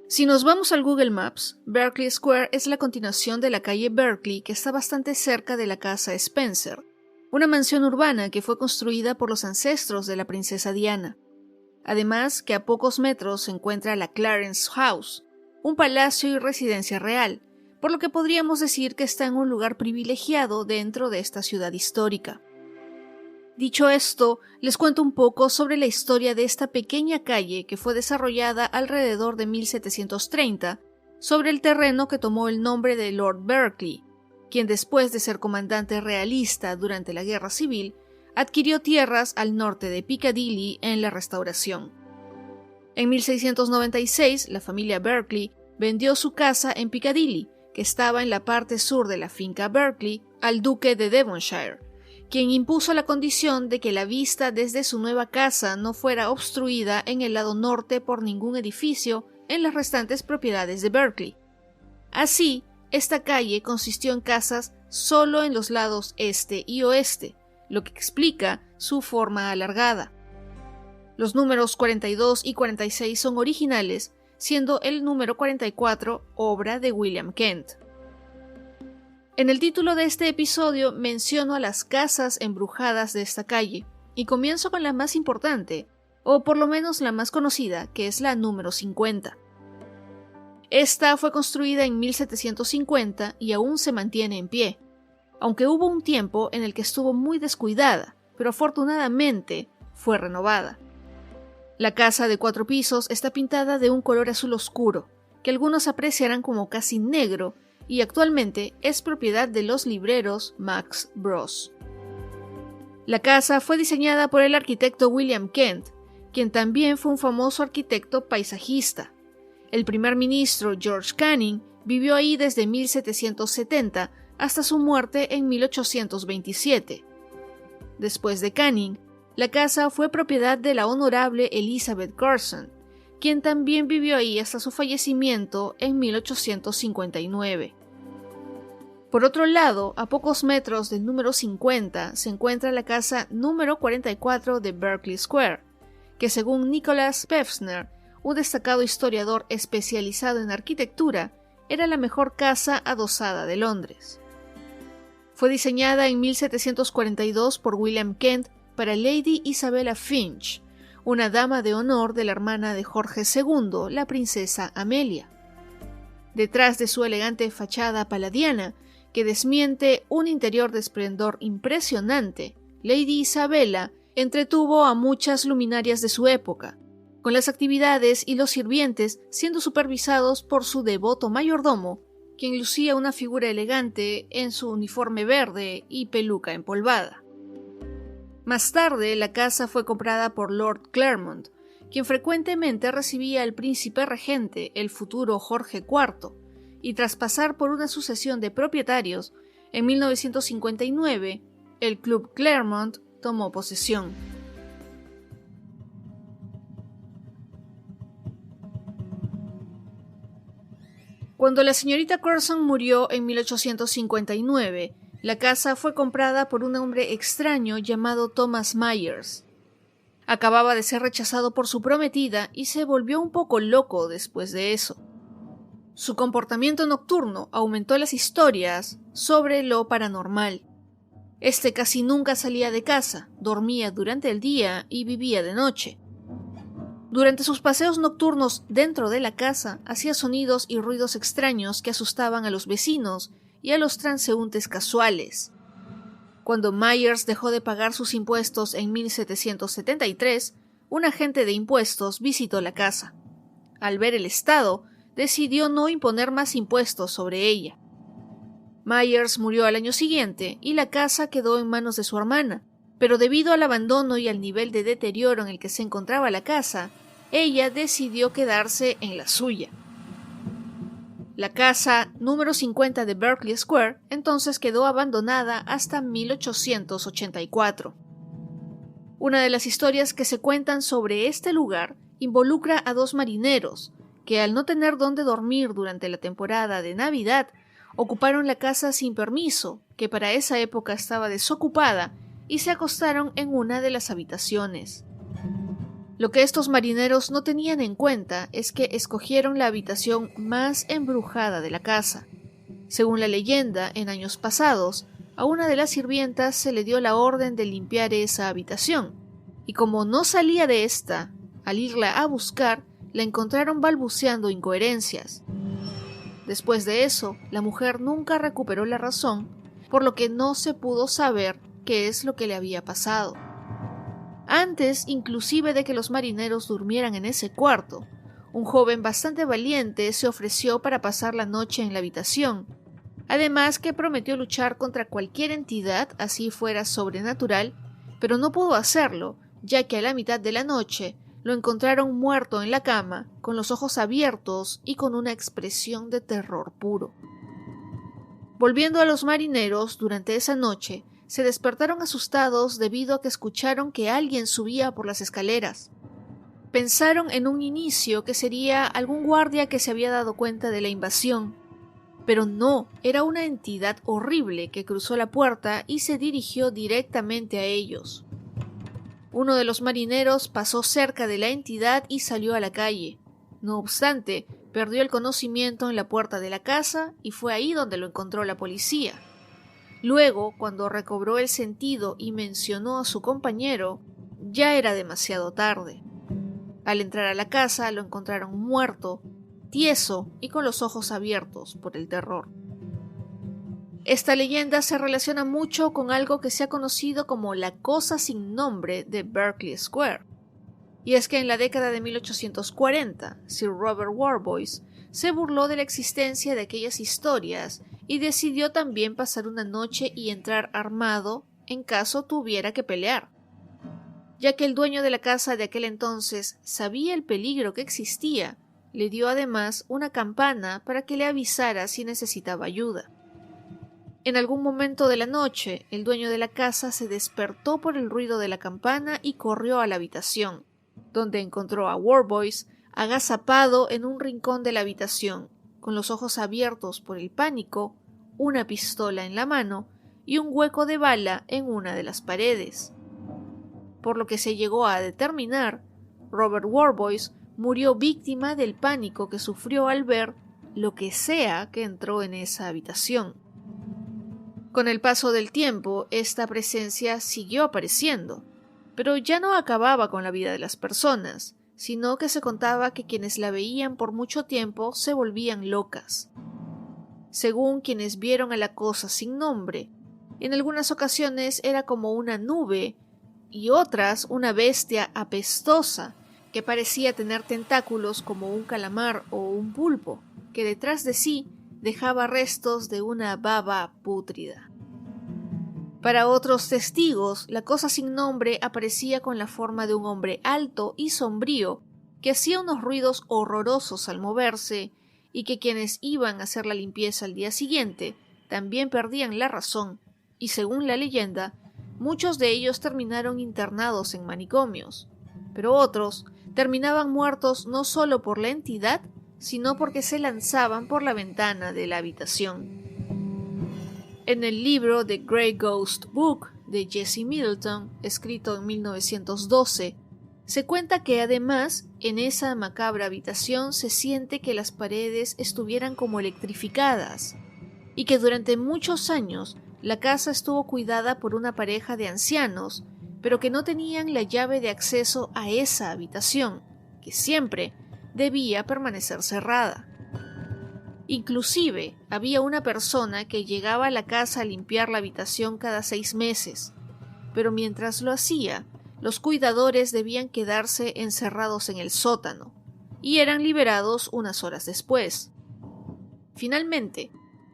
Si nos vamos al Google Maps, Berkeley Square es la continuación de la calle Berkeley que está bastante cerca de la casa Spencer, una mansión urbana que fue construida por los ancestros de la princesa Diana. Además que a pocos metros se encuentra la Clarence House, un palacio y residencia real, por lo que podríamos decir que está en un lugar privilegiado dentro de esta ciudad histórica. Dicho esto, les cuento un poco sobre la historia de esta pequeña calle que fue desarrollada alrededor de 1730 sobre el terreno que tomó el nombre de Lord Berkeley, quien después de ser comandante realista durante la Guerra Civil, adquirió tierras al norte de Piccadilly en la Restauración. En 1696, la familia Berkeley vendió su casa en Piccadilly, que estaba en la parte sur de la finca Berkeley, al duque de Devonshire, quien impuso la condición de que la vista desde su nueva casa no fuera obstruida en el lado norte por ningún edificio en las restantes propiedades de Berkeley. Así, esta calle consistió en casas solo en los lados este y oeste, lo que explica su forma alargada. Los números 42 y 46 son originales, siendo el número 44 obra de William Kent. En el título de este episodio menciono a las casas embrujadas de esta calle, y comienzo con la más importante, o por lo menos la más conocida, que es la número 50. Esta fue construida en 1750 y aún se mantiene en pie, aunque hubo un tiempo en el que estuvo muy descuidada, pero afortunadamente fue renovada. La casa de 4 pisos está pintada de un color azul oscuro, que algunos apreciarán como casi negro, y actualmente es propiedad de los libreros Max Bros. La casa fue diseñada por el arquitecto William Kent, quien también fue un famoso arquitecto paisajista. El primer ministro George Canning vivió ahí desde 1770 hasta su muerte en 1827. Después de Canning, la casa fue propiedad de la honorable Elizabeth Carson, quien también vivió ahí hasta su fallecimiento en 1859. Por otro lado, a pocos metros del número 50 se encuentra la casa número 44 de Berkeley Square, que según Nicholas Pevsner, un destacado historiador especializado en arquitectura, era la mejor casa adosada de Londres. Fue diseñada en 1742 por William Kent para Lady Isabella Finch, una dama de honor de la hermana de Jorge II, la princesa Amelia. Detrás de su elegante fachada palladiana, que desmiente un interior de esplendor impresionante, Lady Isabella entretuvo a muchas luminarias de su época, con las actividades y los sirvientes siendo supervisados por su devoto mayordomo, quien lucía una figura elegante en su uniforme verde y peluca empolvada. Más tarde, la casa fue comprada por Lord Claremont, quien frecuentemente recibía al príncipe regente, el futuro Jorge IV, y tras pasar por una sucesión de propietarios, en 1959, el Club Claremont tomó posesión. Cuando la señorita Curzon murió en 1859, la casa fue comprada por un hombre extraño llamado Thomas Myers. Acababa de ser rechazado por su prometida y se volvió un poco loco después de eso. Su comportamiento nocturno aumentó las historias sobre lo paranormal. Este casi nunca salía de casa, dormía durante el día y vivía de noche. Durante sus paseos nocturnos dentro de la casa, hacía sonidos y ruidos extraños que asustaban a los vecinos y a los transeúntes casuales. Cuando Myers dejó de pagar sus impuestos en 1773, un agente de impuestos visitó la casa. Al ver el estado, decidió no imponer más impuestos sobre ella. Myers murió al año siguiente y la casa quedó en manos de su hermana, pero debido al abandono y al nivel de deterioro en el que se encontraba la casa, ella decidió quedarse en la suya. La casa número 50 de Berkeley Square entonces quedó abandonada hasta 1884. Una de las historias que se cuentan sobre este lugar involucra a dos marineros que, al no tener dónde dormir durante la temporada de Navidad, ocuparon la casa sin permiso, que para esa época estaba desocupada, y se acostaron en una de las habitaciones. Lo que estos marineros no tenían en cuenta es que escogieron la habitación más embrujada de la casa. Según la leyenda, en años pasados, a una de las sirvientas se le dio la orden de limpiar esa habitación, y como no salía de esta, al irla a buscar, la encontraron balbuceando incoherencias. Después de eso, la mujer nunca recuperó la razón, por lo que no se pudo saber qué es lo que le había pasado. Antes, inclusive de que los marineros durmieran en ese cuarto, un joven bastante valiente se ofreció para pasar la noche en la habitación, además que prometió luchar contra cualquier entidad, así fuera sobrenatural, pero no pudo hacerlo, ya que a la mitad de la noche lo encontraron muerto en la cama, con los ojos abiertos y con una expresión de terror puro. Volviendo a los marineros, durante esa noche, se despertaron asustados debido a que escucharon que alguien subía por las escaleras. Pensaron en un inicio que sería algún guardia que se había dado cuenta de la invasión, pero no, era una entidad horrible que cruzó la puerta y se dirigió directamente a ellos. Uno de los marineros pasó cerca de la entidad y salió a la calle. No obstante, perdió el conocimiento en la puerta de la casa y fue ahí donde lo encontró la policía. Luego, cuando recobró el sentido y mencionó a su compañero, ya era demasiado tarde. Al entrar a la casa lo encontraron muerto, tieso y con los ojos abiertos por el terror. Esta leyenda se relaciona mucho con algo que se ha conocido como la cosa sin nombre de Berkeley Square. Y es que en la década de 1840, Sir Robert Warboys se burló de la existencia de aquellas historias y decidió también pasar una noche y entrar armado en caso tuviera que pelear. Ya que el dueño de la casa de aquel entonces sabía el peligro que existía, le dio además una campana para que le avisara si necesitaba ayuda. En algún momento de la noche, el dueño de la casa se despertó por el ruido de la campana y corrió a la habitación, donde encontró a Warboys agazapado en un rincón de la habitación, con los ojos abiertos por el pánico, una pistola en la mano y un hueco de bala en una de las paredes. Por lo que se llegó a determinar, Robert Warboys murió víctima del pánico que sufrió al ver lo que sea que entró en esa habitación. Con el paso del tiempo, esta presencia siguió apareciendo, pero ya no acababa con la vida de las personas, sino que se contaba que quienes la veían por mucho tiempo se volvían locas. Según quienes vieron a la cosa sin nombre, en algunas ocasiones era como una nube y otras una bestia apestosa que parecía tener tentáculos como un calamar o un pulpo, que detrás de sí dejaba restos de una baba pútrida. Para otros testigos, la cosa sin nombre aparecía con la forma de un hombre alto y sombrío que hacía unos ruidos horrorosos al moverse y que quienes iban a hacer la limpieza al día siguiente también perdían la razón y, según la leyenda, muchos de ellos terminaron internados en manicomios, pero otros terminaban muertos no solo por la entidad, sino porque se lanzaban por la ventana de la habitación. En el libro The Grey Ghost Book de Jesse Middleton, escrito en 1912, se cuenta que además en esa macabra habitación se siente que las paredes estuvieran como electrificadas y que durante muchos años la casa estuvo cuidada por una pareja de ancianos, pero que no tenían la llave de acceso a esa habitación, que siempre debía permanecer cerrada. Inclusive había una persona que llegaba a la casa a limpiar la habitación cada 6 meses, pero mientras lo hacía, los cuidadores debían quedarse encerrados en el sótano y eran liberados unas horas después. Finalmente,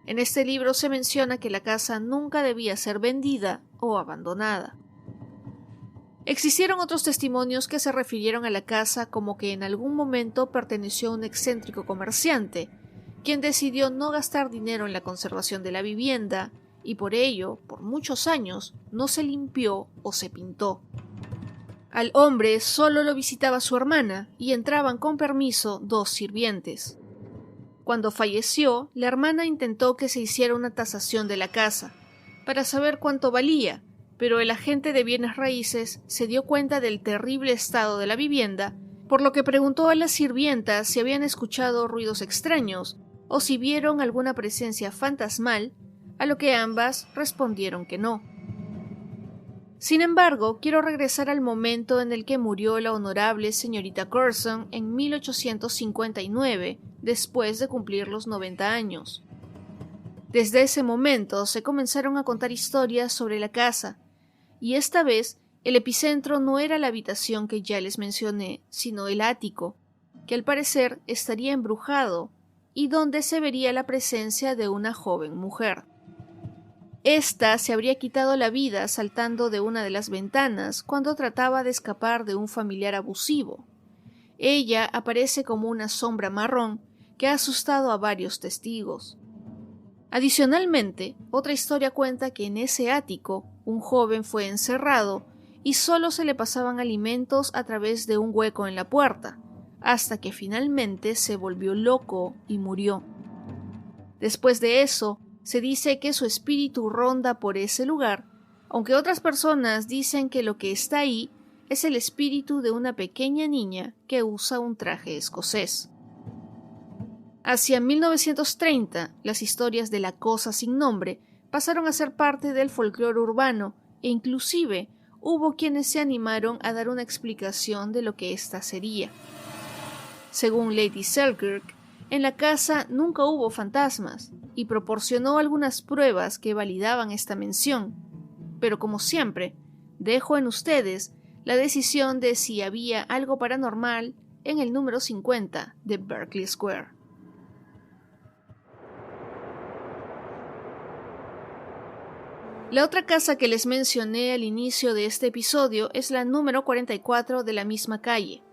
en este libro se menciona que la casa nunca debía ser vendida o abandonada. Existieron otros testimonios que se refirieron a la casa como que en algún momento perteneció a un excéntrico comerciante, quien decidió no gastar dinero en la conservación de la vivienda y por ello, por muchos años, no se limpió o se pintó. Al hombre solo lo visitaba su hermana y entraban con permiso 2 sirvientes. Cuando falleció, la hermana intentó que se hiciera una tasación de la casa, para saber cuánto valía, pero el agente de bienes raíces se dio cuenta del terrible estado de la vivienda, por lo que preguntó a las sirvientas si habían escuchado ruidos extraños o si vieron alguna presencia fantasmal, a lo que ambas respondieron que no. Sin embargo, quiero regresar al momento en el que murió la honorable señorita Curzon en 1859, después de cumplir los 90 años. Desde ese momento se comenzaron a contar historias sobre la casa, y esta vez el epicentro no era la habitación que ya les mencioné, sino el ático, que al parecer estaría embrujado y donde se vería la presencia de una joven mujer. Esta se habría quitado la vida saltando de una de las ventanas cuando trataba de escapar de un familiar abusivo. Ella aparece como una sombra marrón que ha asustado a varios testigos. Adicionalmente, otra historia cuenta que en ese ático un joven fue encerrado y solo se le pasaban alimentos a través de un hueco en la puerta, hasta que finalmente se volvió loco y murió. Después de eso, se dice que su espíritu ronda por ese lugar, aunque otras personas dicen que lo que está ahí es el espíritu de una pequeña niña que usa un traje escocés. Hacia 1930, las historias de la cosa sin nombre pasaron a ser parte del folclore urbano e inclusive hubo quienes se animaron a dar una explicación de lo que ésta sería. Según Lady Selkirk, en la casa nunca hubo fantasmas y proporcionó algunas pruebas que validaban esta mención, pero como siempre, dejo en ustedes la decisión de si había algo paranormal en el número 50 de Berkeley Square. La otra casa que les mencioné al inicio de este episodio es la número 44 de la misma calle.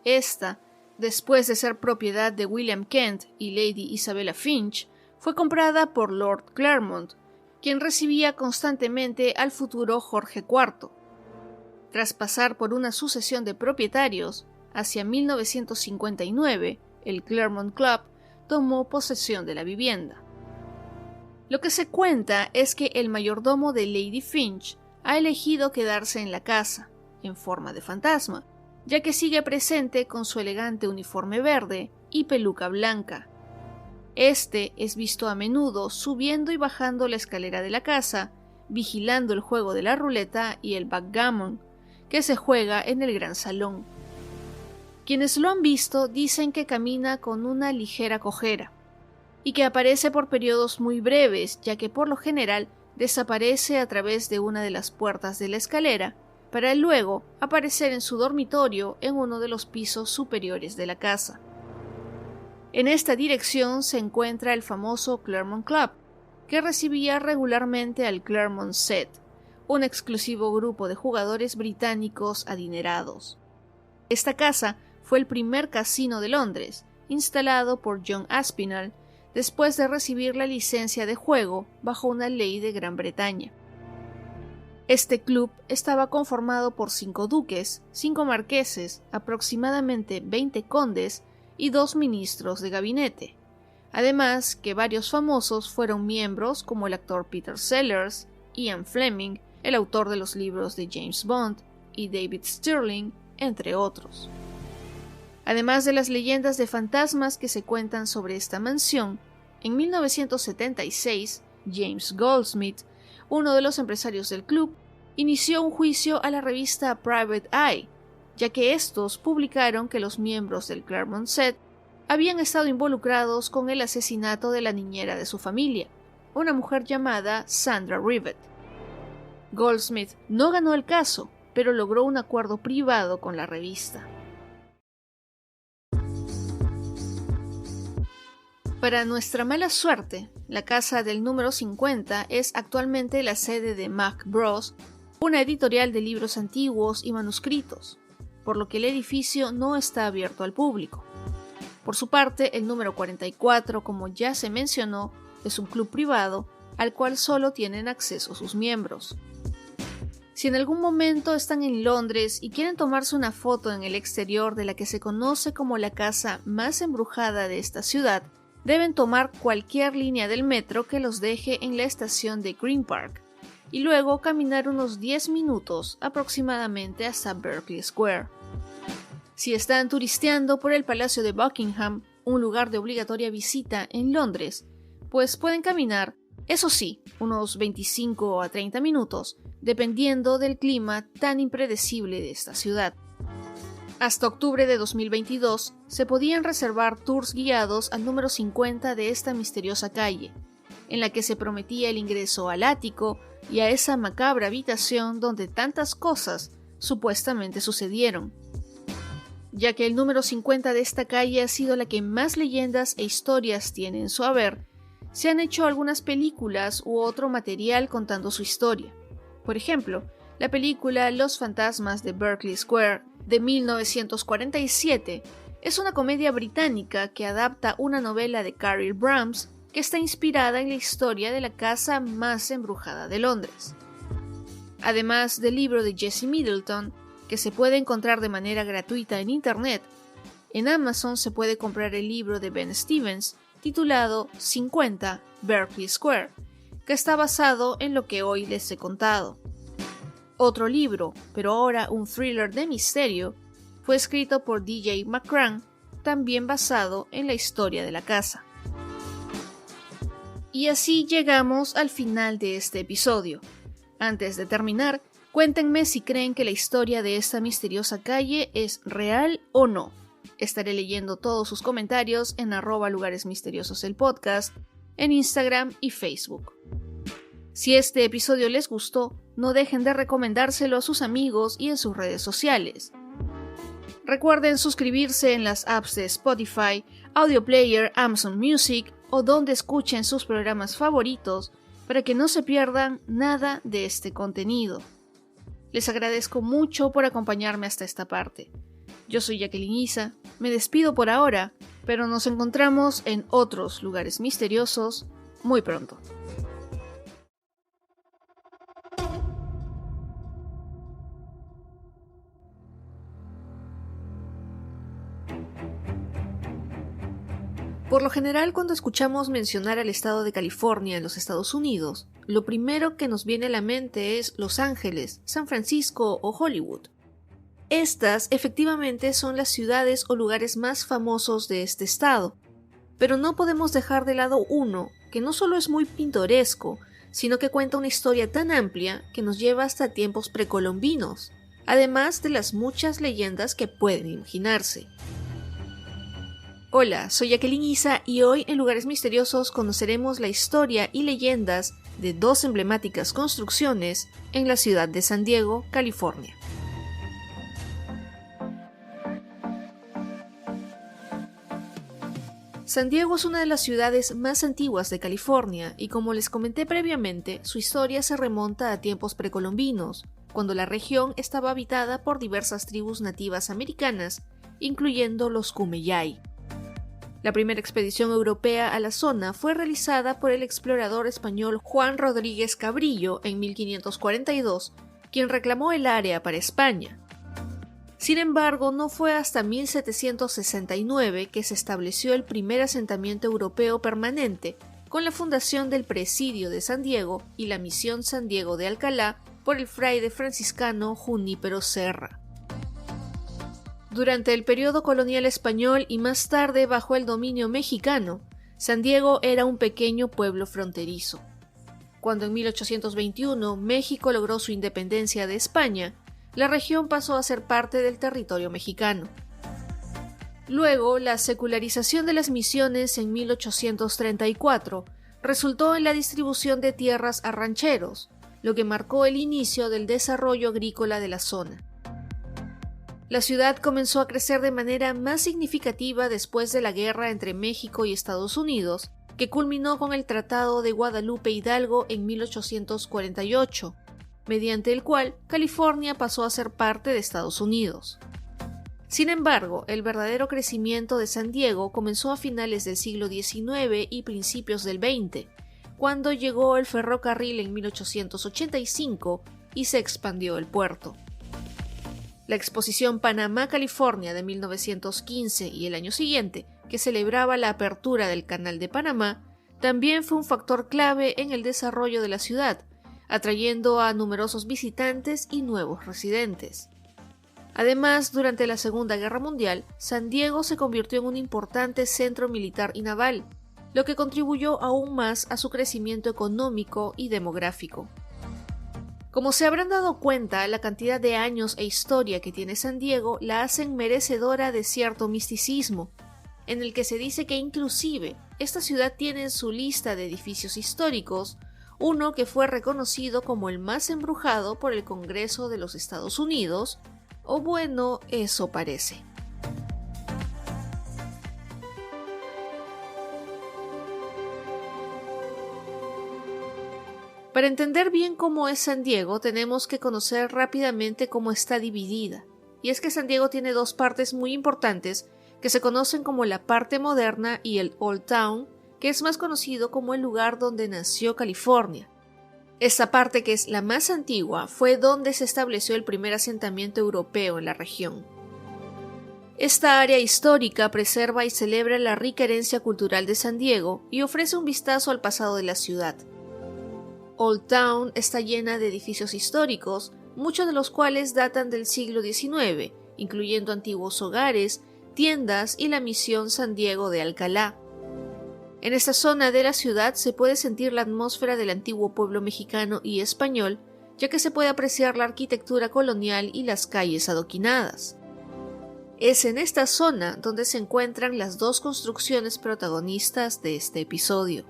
Esta, después de ser propiedad de William Kent y Lady Isabella Finch, fue comprada por Lord Claremont, quien recibía constantemente al futuro Jorge IV. Tras pasar por una sucesión de propietarios, hacia 1959, el Claremont Club tomó posesión de la vivienda. Lo que se cuenta es que el mayordomo de Lady Finch ha elegido quedarse en la casa, en forma de fantasma, ya que sigue presente con su elegante uniforme verde y peluca blanca. Este es visto a menudo subiendo y bajando la escalera de la casa, vigilando el juego de la ruleta y el backgammon, que se juega en el gran salón. Quienes lo han visto dicen que camina con una ligera cojera, y que aparece por periodos muy breves, ya que por lo general desaparece a través de una de las puertas de la escalera, para luego aparecer en su dormitorio en uno de los pisos superiores de la casa. En esta dirección se encuentra el famoso Claremont Club, que recibía regularmente al Claremont Set, un exclusivo grupo de jugadores británicos adinerados. Esta casa fue el primer casino de Londres, instalado por John Aspinall, después de recibir la licencia de juego bajo una ley de Gran Bretaña. Este club estaba conformado por 5 duques, 5 marqueses, aproximadamente 20 condes y 2 ministros de gabinete. Además que varios famosos fueron miembros como el actor Peter Sellers, Ian Fleming, el autor de los libros de James Bond, y David Stirling, entre otros. Además de las leyendas de fantasmas que se cuentan sobre esta mansión, en 1976, James Goldsmith, uno de los empresarios del club, inició un juicio a la revista Private Eye, ya que estos publicaron que los miembros del Claremont Set habían estado involucrados con el asesinato de la niñera de su familia, una mujer llamada Sandra Rivet. Goldsmith no ganó el caso, pero logró un acuerdo privado con la revista. Para nuestra mala suerte, la casa del número 50 es actualmente la sede de Mac Bros, una editorial de libros antiguos y manuscritos, por lo que el edificio no está abierto al público. Por su parte, el número 44, como ya se mencionó, es un club privado al cual solo tienen acceso sus miembros. Si en algún momento están en Londres y quieren tomarse una foto en el exterior de la que se conoce como la casa más embrujada de esta ciudad, deben tomar cualquier línea del metro que los deje en la estación de Green Park y luego caminar unos 10 minutos aproximadamente hasta Berkeley Square. Si están turisteando por el Palacio de Buckingham, un lugar de obligatoria visita en Londres, pues pueden caminar, eso sí, unos 25 a 30 minutos, dependiendo del clima tan impredecible de esta ciudad. Hasta octubre de 2022 se podían reservar tours guiados al número 50 de esta misteriosa calle, en la que se prometía el ingreso al ático y a esa macabra habitación donde tantas cosas supuestamente sucedieron. Ya que el número 50 de esta calle ha sido la que más leyendas e historias tiene en su haber, se han hecho algunas películas u otro material contando su historia. Por ejemplo, la película Los fantasmas de Berkeley Square, de 1947, es una comedia británica que adapta una novela de Carrie Brahms que está inspirada en la historia de la casa más embrujada de Londres. Además del libro de Jesse Middleton, que se puede encontrar de manera gratuita en internet, en Amazon se puede comprar el libro de Ben Stevens titulado 50 Berkeley Square, que está basado en lo que hoy les he contado. Otro libro, pero ahora un thriller de misterio, fue escrito por DJ McCran, también basado en la historia de la casa. Y así llegamos al final de este episodio. Antes de terminar, cuéntenme si creen que la historia de esta misteriosa calle es real o no. Estaré leyendo todos sus comentarios en @lugaresmisteriosos el podcast, en Instagram y Facebook. Si este episodio les gustó, no dejen de recomendárselo a sus amigos y en sus redes sociales. Recuerden suscribirse en las apps de Spotify, Audio Player, Amazon Music o donde escuchen sus programas favoritos para que no se pierdan nada de este contenido. Les agradezco mucho por acompañarme hasta esta parte. Yo soy Jacqueline Isa, me despido por ahora, pero nos encontramos en otros lugares misteriosos muy pronto. Por lo general, cuando escuchamos mencionar al estado de California en los Estados Unidos, lo primero que nos viene a la mente es Los Ángeles, San Francisco o Hollywood. Estas efectivamente son las ciudades o lugares más famosos de este estado, pero no podemos dejar de lado uno que no solo es muy pintoresco, sino que cuenta una historia tan amplia que nos lleva hasta tiempos precolombinos, además de las muchas leyendas que pueden imaginarse. Hola, soy Jacqueline Isa y hoy en Lugares Misteriosos conoceremos la historia y leyendas de dos emblemáticas construcciones en la ciudad de San Diego, California. San Diego es una de las ciudades más antiguas de California y como les comenté previamente, su historia se remonta a tiempos precolombinos, cuando la región estaba habitada por diversas tribus nativas americanas, incluyendo los Kumeyaay. La primera expedición europea a la zona fue realizada por el explorador español Juan Rodríguez Cabrillo en 1542, quien reclamó el área para España. Sin embargo, no fue hasta 1769 que se estableció el primer asentamiento europeo permanente, con la fundación del Presidio de San Diego y la Misión San Diego de Alcalá por el fraile franciscano Junípero Serra. Durante el periodo colonial español y más tarde bajo el dominio mexicano, San Diego era un pequeño pueblo fronterizo. Cuando en 1821 México logró su independencia de España, la región pasó a ser parte del territorio mexicano. Luego, la secularización de las misiones en 1834 resultó en la distribución de tierras a rancheros, lo que marcó el inicio del desarrollo agrícola de la zona. La ciudad comenzó a crecer de manera más significativa después de la guerra entre México y Estados Unidos, que culminó con el Tratado de Guadalupe Hidalgo en 1848, mediante el cual California pasó a ser parte de Estados Unidos. Sin embargo, el verdadero crecimiento de San Diego comenzó a finales del siglo XIX y principios del XX, cuando llegó el ferrocarril en 1885 y se expandió el puerto. La exposición Panamá-California de 1915 y el año siguiente, que celebraba la apertura del Canal de Panamá, también fue un factor clave en el desarrollo de la ciudad, atrayendo a numerosos visitantes y nuevos residentes. Además, durante la Segunda Guerra Mundial, San Diego se convirtió en un importante centro militar y naval, lo que contribuyó aún más a su crecimiento económico y demográfico. Como se habrán dado cuenta, la cantidad de años e historia que tiene San Diego la hacen merecedora de cierto misticismo, en el que se dice que inclusive esta ciudad tiene en su lista de edificios históricos uno que fue reconocido como el más embrujado por el Congreso de los Estados Unidos, o bueno, eso parece. Para entender bien cómo es San Diego, tenemos que conocer rápidamente cómo está dividida. Y es que San Diego tiene dos partes muy importantes que se conocen como la parte moderna y el Old Town, que es más conocido como el lugar donde nació California. Esta parte, que es la más antigua, fue donde se estableció el primer asentamiento europeo en la región. Esta área histórica preserva y celebra la rica herencia cultural de San Diego y ofrece un vistazo al pasado de la ciudad. Old Town está llena de edificios históricos, muchos de los cuales datan del siglo XIX, incluyendo antiguos hogares, tiendas y la Misión San Diego de Alcalá. En esta zona de la ciudad se puede sentir la atmósfera del antiguo pueblo mexicano y español, ya que se puede apreciar la arquitectura colonial y las calles adoquinadas. Es en esta zona donde se encuentran las dos construcciones protagonistas de este episodio.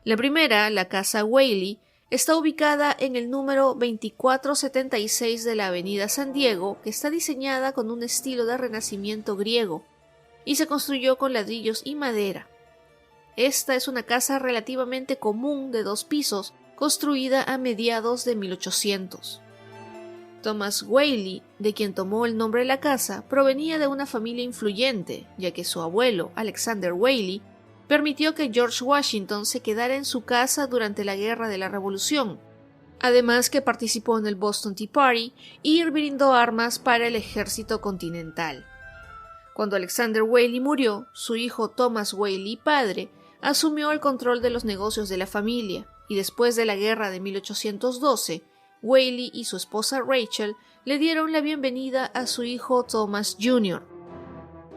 La primera, la Casa Whaley, está ubicada en el número 2476 de la Avenida San Diego, que está diseñada con un estilo de renacimiento griego y se construyó con ladrillos y madera. Esta es una casa relativamente común de 2 pisos, construida a mediados de 1800. Thomas Whaley, de quien tomó el nombre de la casa, provenía de una familia influyente, ya que su abuelo, Alexander Whaley, permitió que George Washington se quedara en su casa durante la Guerra de la Revolución, además que participó en el Boston Tea Party y brindó armas para el ejército continental. Cuando Alexander Whaley murió, su hijo Thomas Whaley, padre, asumió el control de los negocios de la familia, y después de la Guerra de 1812, Whaley y su esposa Rachel le dieron la bienvenida a su hijo Thomas Jr.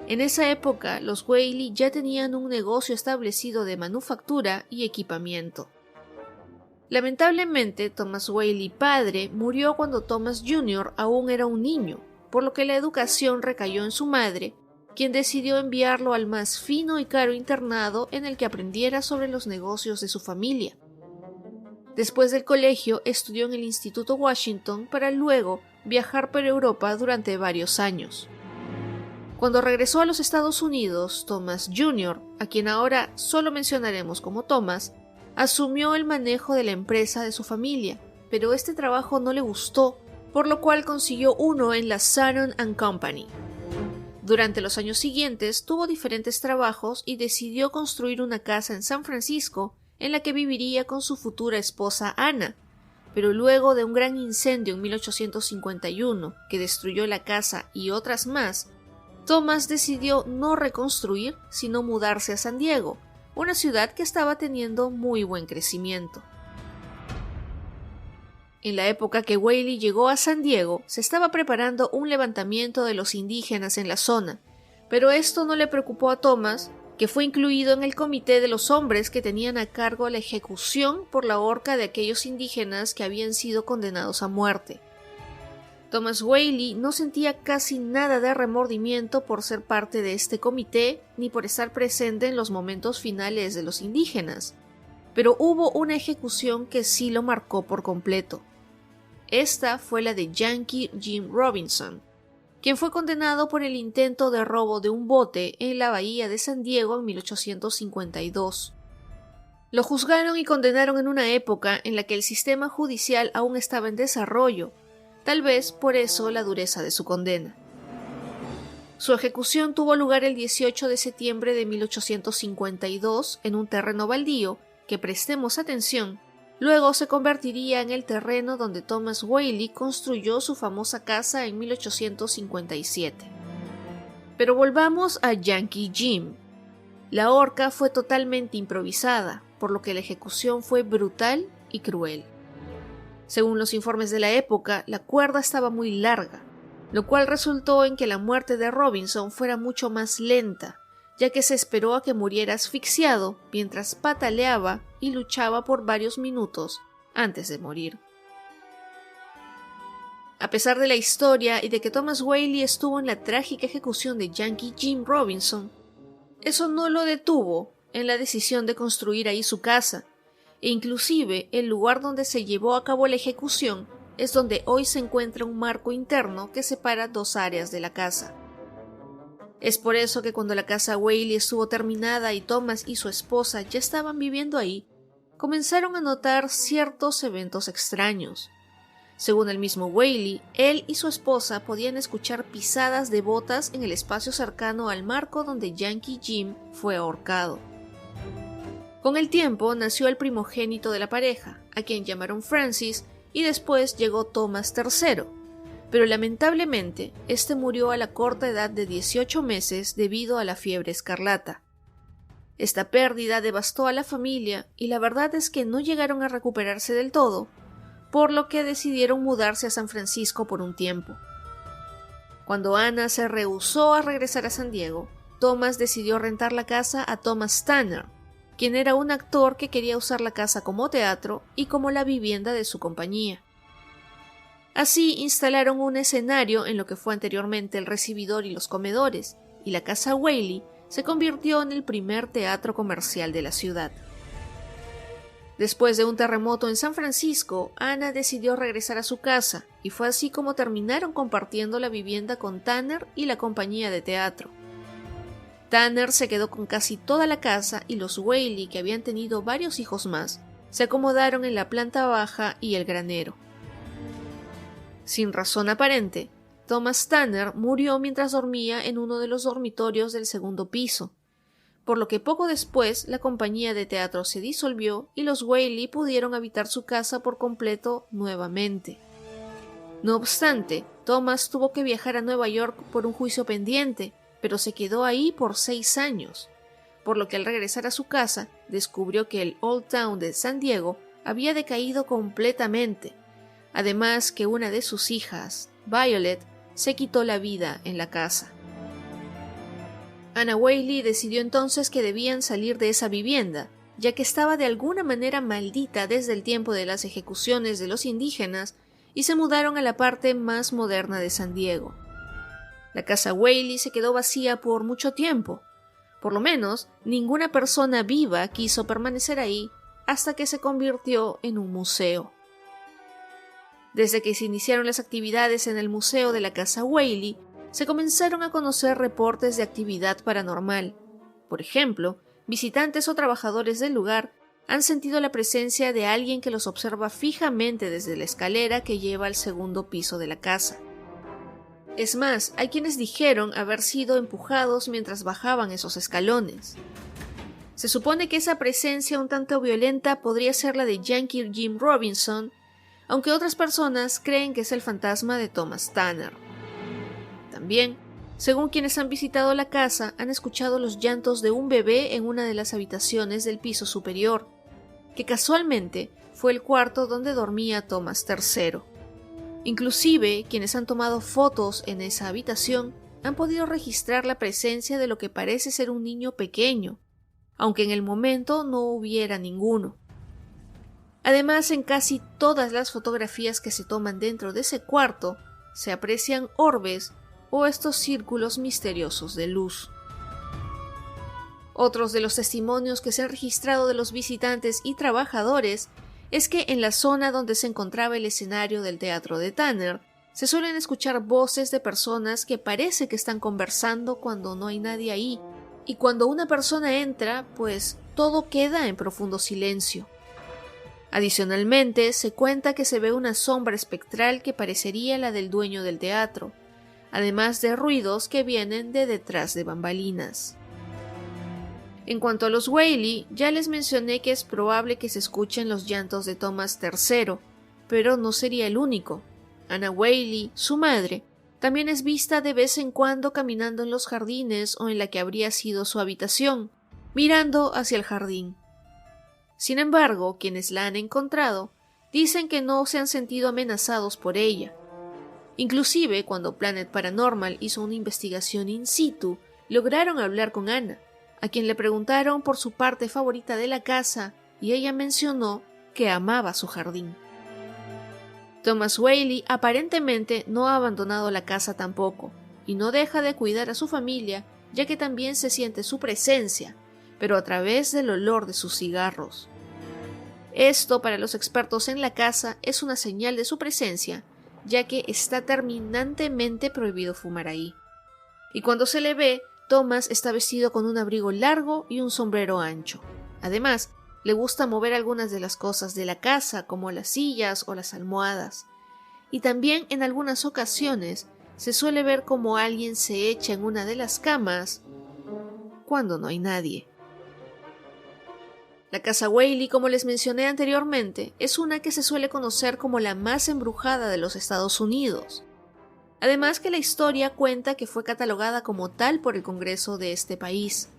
En esa época, los Whaley ya tenían un negocio establecido de manufactura y equipamiento. Lamentablemente, Thomas Whaley padre murió cuando Thomas Jr. aún era un niño, por lo que la educación recayó en su madre, quien decidió enviarlo al más fino y caro internado en el que aprendiera sobre los negocios de su familia. Después del colegio, estudió en el Instituto Washington para luego viajar por Europa durante varios años. Cuando regresó a los Estados Unidos, Thomas Jr., a quien ahora solo mencionaremos como Thomas, asumió el manejo de la empresa de su familia, pero este trabajo no le gustó, por lo cual consiguió uno en la Saron & Company. Durante los años siguientes tuvo diferentes trabajos y decidió construir una casa en San Francisco, en la que viviría con su futura esposa Anna, pero luego de un gran incendio en 1851 que destruyó la casa y otras más, Thomas decidió no reconstruir, sino mudarse a San Diego, una ciudad que estaba teniendo muy buen crecimiento. En la época que Whaley llegó a San Diego, se estaba preparando un levantamiento de los indígenas en la zona, pero esto no le preocupó a Thomas, que fue incluido en el comité de los hombres que tenían a cargo la ejecución por la horca de aquellos indígenas que habían sido condenados a muerte. Thomas Whaley no sentía casi nada de remordimiento por ser parte de este comité ni por estar presente en los momentos finales de los indígenas, pero hubo una ejecución que sí lo marcó por completo. Esta fue la de Yankee Jim Robinson, quien fue condenado por el intento de robo de un bote en la bahía de San Diego en 1852. Lo juzgaron y condenaron en una época en la que el sistema judicial aún estaba en desarrollo, tal vez por eso la dureza de su condena. Su ejecución tuvo lugar el 18 de septiembre de 1852 en un terreno baldío que, prestemos atención, luego se convertiría en el terreno donde Thomas Whaley construyó su famosa casa en 1857. Pero volvamos a Yankee Jim. La horca fue totalmente improvisada, por lo que la ejecución fue brutal y cruel. Según los informes de la época, la cuerda estaba muy larga, lo cual resultó en que la muerte de Robinson fuera mucho más lenta, ya que se esperó a que muriera asfixiado mientras pataleaba y luchaba por varios minutos antes de morir. A pesar de la historia y de que Thomas Whaley estuvo en la trágica ejecución de Yankee Jim Robinson, eso no lo detuvo en la decisión de construir ahí su casa, e inclusive el lugar donde se llevó a cabo la ejecución es donde hoy se encuentra un marco interno que separa dos áreas de la casa. Es por eso que cuando la casa Whaley estuvo terminada y Thomas y su esposa ya estaban viviendo ahí, comenzaron a notar ciertos eventos extraños. Según el mismo Whaley, él y su esposa podían escuchar pisadas de botas en el espacio cercano al marco donde Yankee Jim fue ahorcado. Con el tiempo nació el primogénito de la pareja, a quien llamaron Francis, y después llegó Thomas III, pero lamentablemente este murió a la corta edad de 18 meses debido a la fiebre escarlata. Esta pérdida devastó a la familia y la verdad es que no llegaron a recuperarse del todo, por lo que decidieron mudarse a San Francisco por un tiempo. Cuando Anna se rehusó a regresar a San Diego, Thomas decidió rentar la casa a Thomas Tanner, quien era un actor que quería usar la casa como teatro y como la vivienda de su compañía. Así instalaron un escenario en lo que fue anteriormente el recibidor y los comedores, y la casa Whaley se convirtió en el primer teatro comercial de la ciudad. Después de un terremoto en San Francisco, Anna decidió regresar a su casa, y fue así como terminaron compartiendo la vivienda con Tanner y la compañía de teatro. Tanner se quedó con casi toda la casa y los Whaley, que habían tenido varios hijos más, se acomodaron en la planta baja y el granero. Sin razón aparente, Thomas Tanner murió mientras dormía en uno de los dormitorios del segundo piso, por lo que poco después la compañía de teatro se disolvió y los Whaley pudieron habitar su casa por completo nuevamente. No obstante, Thomas tuvo que viajar a Nueva York por un juicio pendiente, pero se quedó ahí por 6 años, por lo que al regresar a su casa descubrió que el Old Town de San Diego había decaído completamente, además que una de sus hijas, Violet, se quitó la vida en la casa. Anna Whaley decidió entonces que debían salir de esa vivienda, ya que estaba de alguna manera maldita desde el tiempo de las ejecuciones de los indígenas, y se mudaron a la parte más moderna de San Diego. La casa Whaley se quedó vacía por mucho tiempo. Por lo menos, ninguna persona viva quiso permanecer ahí hasta que se convirtió en un museo. Desde que se iniciaron las actividades en el museo de la casa Whaley, se comenzaron a conocer reportes de actividad paranormal. Por ejemplo, visitantes o trabajadores del lugar han sentido la presencia de alguien que los observa fijamente desde la escalera que lleva al segundo piso de la casa. Es más, hay quienes dijeron haber sido empujados mientras bajaban esos escalones. Se supone que esa presencia un tanto violenta podría ser la de Yankee Jim Robinson, aunque otras personas creen que es el fantasma de Thomas Tanner. También, según quienes han visitado la casa, han escuchado los llantos de un bebé en una de las habitaciones del piso superior, que casualmente fue el cuarto donde dormía Thomas III. Inclusive, quienes han tomado fotos en esa habitación han podido registrar la presencia de lo que parece ser un niño pequeño, aunque en el momento no hubiera ninguno. Además, en casi todas las fotografías que se toman dentro de ese cuarto, se aprecian orbes o estos círculos misteriosos de luz. Otros de los testimonios que se han registrado de los visitantes y trabajadores es que en la zona donde se encontraba el escenario del teatro de Tanner, se suelen escuchar voces de personas que parece que están conversando cuando no hay nadie ahí, y cuando una persona entra, pues todo queda en profundo silencio. Adicionalmente, se cuenta que se ve una sombra espectral que parecería la del dueño del teatro, además de ruidos que vienen de detrás de bambalinas. En cuanto a los Whaley, ya les mencioné que es probable que se escuchen los llantos de Thomas III, pero no sería el único. Anna Whaley, su madre, también es vista de vez en cuando caminando en los jardines o en la que habría sido su habitación, mirando hacia el jardín. Sin embargo, quienes la han encontrado dicen que no se han sentido amenazados por ella. Inclusive, cuando Planet Paranormal hizo una investigación in situ, lograron hablar con Anna, a quien le preguntaron por su parte favorita de la casa, y ella mencionó que amaba su jardín. Thomas Whaley aparentemente no ha abandonado la casa tampoco, y no deja de cuidar a su familia, ya que también se siente su presencia, pero a través del olor de sus cigarros. Esto, para los expertos en la casa, es una señal de su presencia, ya que está terminantemente prohibido fumar ahí. Y cuando se le ve, Thomas está vestido con un abrigo largo y un sombrero ancho. Además, le gusta mover algunas de las cosas de la casa, como las sillas o las almohadas. Y también en algunas ocasiones se suele ver como alguien se echa en una de las camas cuando no hay nadie. La casa Whaley, como les mencioné anteriormente, es una que se suele conocer como la más embrujada de los Estados Unidos. Además que la historia cuenta que fue catalogada como tal por el Congreso de este país.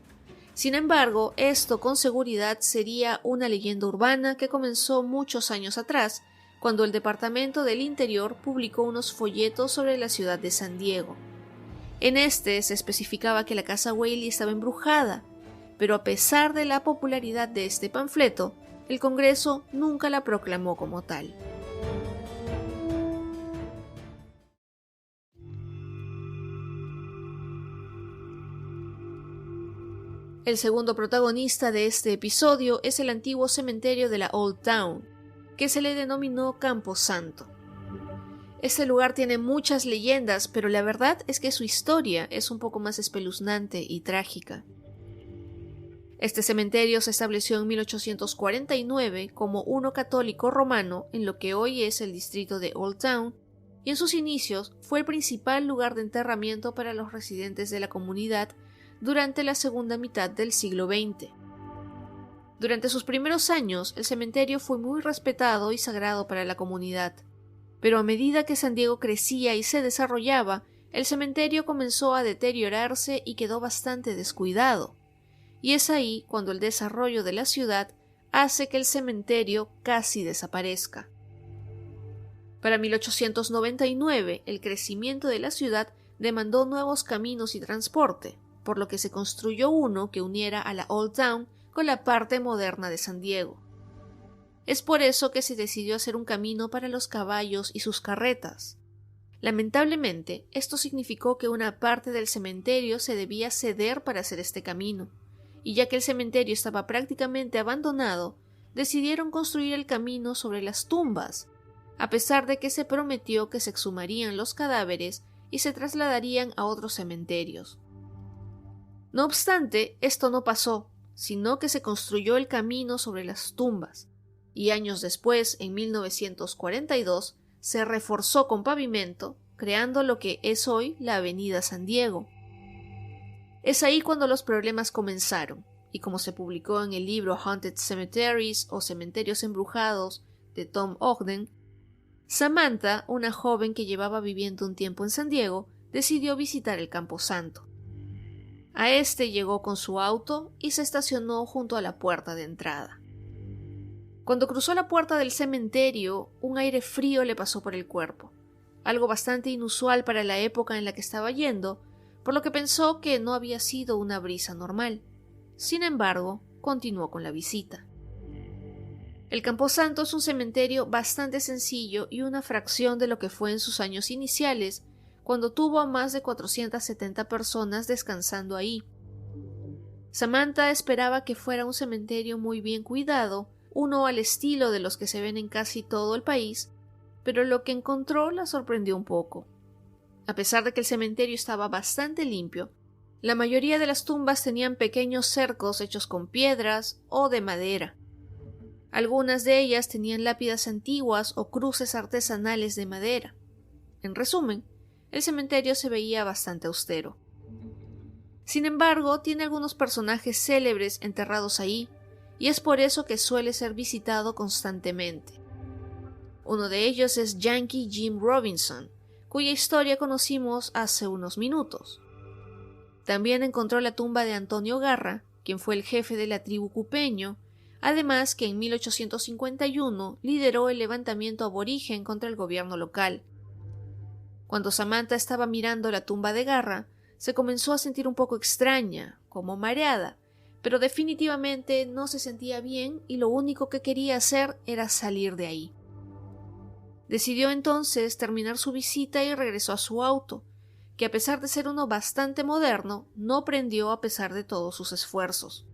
Sin embargo, esto con seguridad sería una leyenda urbana que comenzó muchos años atrás, cuando el Departamento del Interior publicó unos folletos sobre la ciudad de San Diego. En este se especificaba que la casa Whaley estaba embrujada, pero a pesar de la popularidad de este panfleto, el Congreso nunca la proclamó como tal. El segundo protagonista de este episodio es el antiguo cementerio de la Old Town, que se le denominó Campo Santo. Este lugar tiene muchas leyendas, pero la verdad es que su historia es un poco más espeluznante y trágica. Este cementerio se estableció en 1849 como uno católico romano en lo que hoy es el distrito de Old Town, y en sus inicios fue el principal lugar de enterramiento para los residentes de la comunidad durante la segunda mitad del siglo XX. Durante sus primeros años, el cementerio fue muy respetado y sagrado para la comunidad, pero a medida que San Diego crecía y se desarrollaba, el cementerio comenzó a deteriorarse y quedó bastante descuidado, y es ahí cuando el desarrollo de la ciudad hace que el cementerio casi desaparezca. Para 1899, el crecimiento de la ciudad demandó nuevos caminos y transporte, por lo que se construyó uno que uniera a la Old Town con la parte moderna de San Diego. Es por eso que se decidió hacer un camino para los caballos y sus carretas. Lamentablemente, esto significó que una parte del cementerio se debía ceder para hacer este camino, y ya que el cementerio estaba prácticamente abandonado, decidieron construir el camino sobre las tumbas, a pesar de que se prometió que se exhumarían los cadáveres y se trasladarían a otros cementerios. No obstante, esto no pasó, sino que se construyó el camino sobre las tumbas, y años después, en 1942, se reforzó con pavimento, creando lo que es hoy la Avenida San Diego. Es ahí cuando los problemas comenzaron, y como se publicó en el libro Haunted Cemeteries o Cementerios Embrujados de Tom Ogden, Samantha, una joven que llevaba viviendo un tiempo en San Diego, decidió visitar el Camposanto. A este llegó con su auto y se estacionó junto a la puerta de entrada. Cuando cruzó la puerta del cementerio, un aire frío le pasó por el cuerpo, algo bastante inusual para la época en la que estaba yendo, por lo que pensó que no había sido una brisa normal. Sin embargo, continuó con la visita. El Camposanto es un cementerio bastante sencillo y una fracción de lo que fue en sus años iniciales, cuando tuvo a más de 470 personas descansando ahí. Samantha esperaba que fuera un cementerio muy bien cuidado, uno al estilo de los que se ven en casi todo el país, pero lo que encontró la sorprendió un poco. A pesar de que el cementerio estaba bastante limpio, la mayoría de las tumbas tenían pequeños cercos hechos con piedras o de madera. Algunas de ellas tenían lápidas antiguas o cruces artesanales de madera. En resumen, el cementerio se veía bastante austero. Sin embargo, tiene algunos personajes célebres enterrados ahí, y es por eso que suele ser visitado constantemente. Uno de ellos es Yankee Jim Robinson, cuya historia conocimos hace unos minutos. También encontró la tumba de Antonio Garra, quien fue el jefe de la tribu Cupeño, además que en 1851 lideró el levantamiento aborigen contra el gobierno local. Cuando Samantha estaba mirando la tumba de Garra, se comenzó a sentir un poco extraña, como mareada, pero definitivamente no se sentía bien y lo único que quería hacer era salir de ahí. Decidió entonces terminar su visita y regresó a su auto, que a pesar de ser uno bastante moderno, no prendió a pesar de todos sus esfuerzos.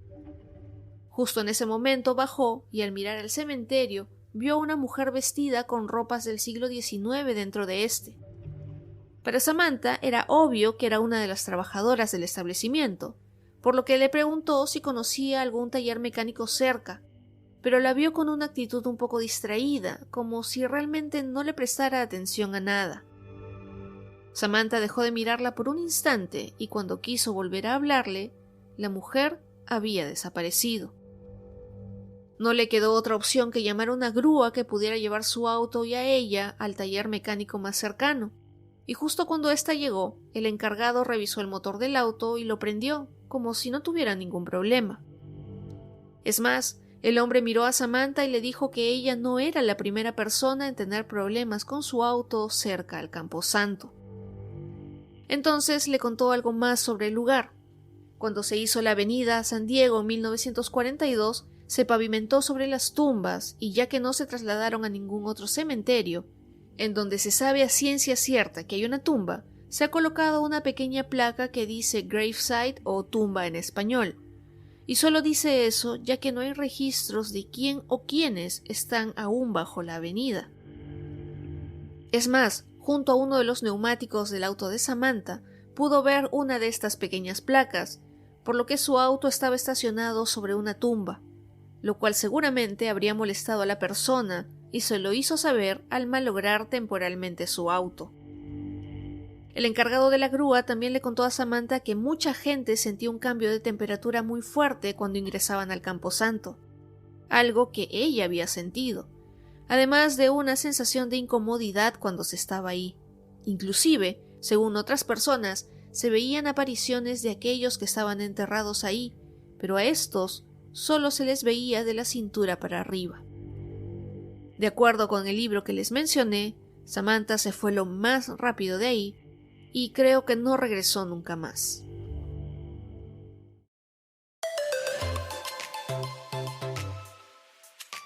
Justo en ese momento bajó y al mirar el cementerio vio a una mujer vestida con ropas del siglo XIX dentro de este. Para Samantha era obvio que era una de las trabajadoras del establecimiento, por lo que le preguntó si conocía algún taller mecánico cerca, pero la vio con una actitud un poco distraída, como si realmente no le prestara atención a nada. Samantha dejó de mirarla por un instante y cuando quiso volver a hablarle, la mujer había desaparecido. No le quedó otra opción que llamar a una grúa que pudiera llevar su auto y a ella al taller mecánico más cercano, y justo cuando ésta llegó, el encargado revisó el motor del auto y lo prendió, como si no tuviera ningún problema. Es más, el hombre miró a Samantha y le dijo que ella no era la primera persona en tener problemas con su auto cerca al Camposanto. Entonces le contó algo más sobre el lugar. Cuando se hizo la avenida San Diego en 1942, se pavimentó sobre las tumbas y ya que no se trasladaron a ningún otro cementerio, en donde se sabe a ciencia cierta que hay una tumba, se ha colocado una pequeña placa que dice gravesite o tumba en español. Y solo dice eso ya que no hay registros de quién o quiénes están aún bajo la avenida. Es más, junto a uno de los neumáticos del auto de Samantha, pudo ver una de estas pequeñas placas, por lo que su auto estaba estacionado sobre una tumba, lo cual seguramente habría molestado a la persona y se lo hizo saber al malograr temporalmente su auto. El encargado de la grúa también le contó a Samantha que mucha gente sentía un cambio de temperatura muy fuerte cuando ingresaban al Camposanto, algo que ella había sentido, además de una sensación de incomodidad cuando se estaba ahí. Inclusive, según otras personas, se veían apariciones de aquellos que estaban enterrados ahí, pero a estos solo se les veía de la cintura para arriba. De acuerdo con el libro que les mencioné, Samantha se fue lo más rápido de ahí y creo que no regresó nunca más.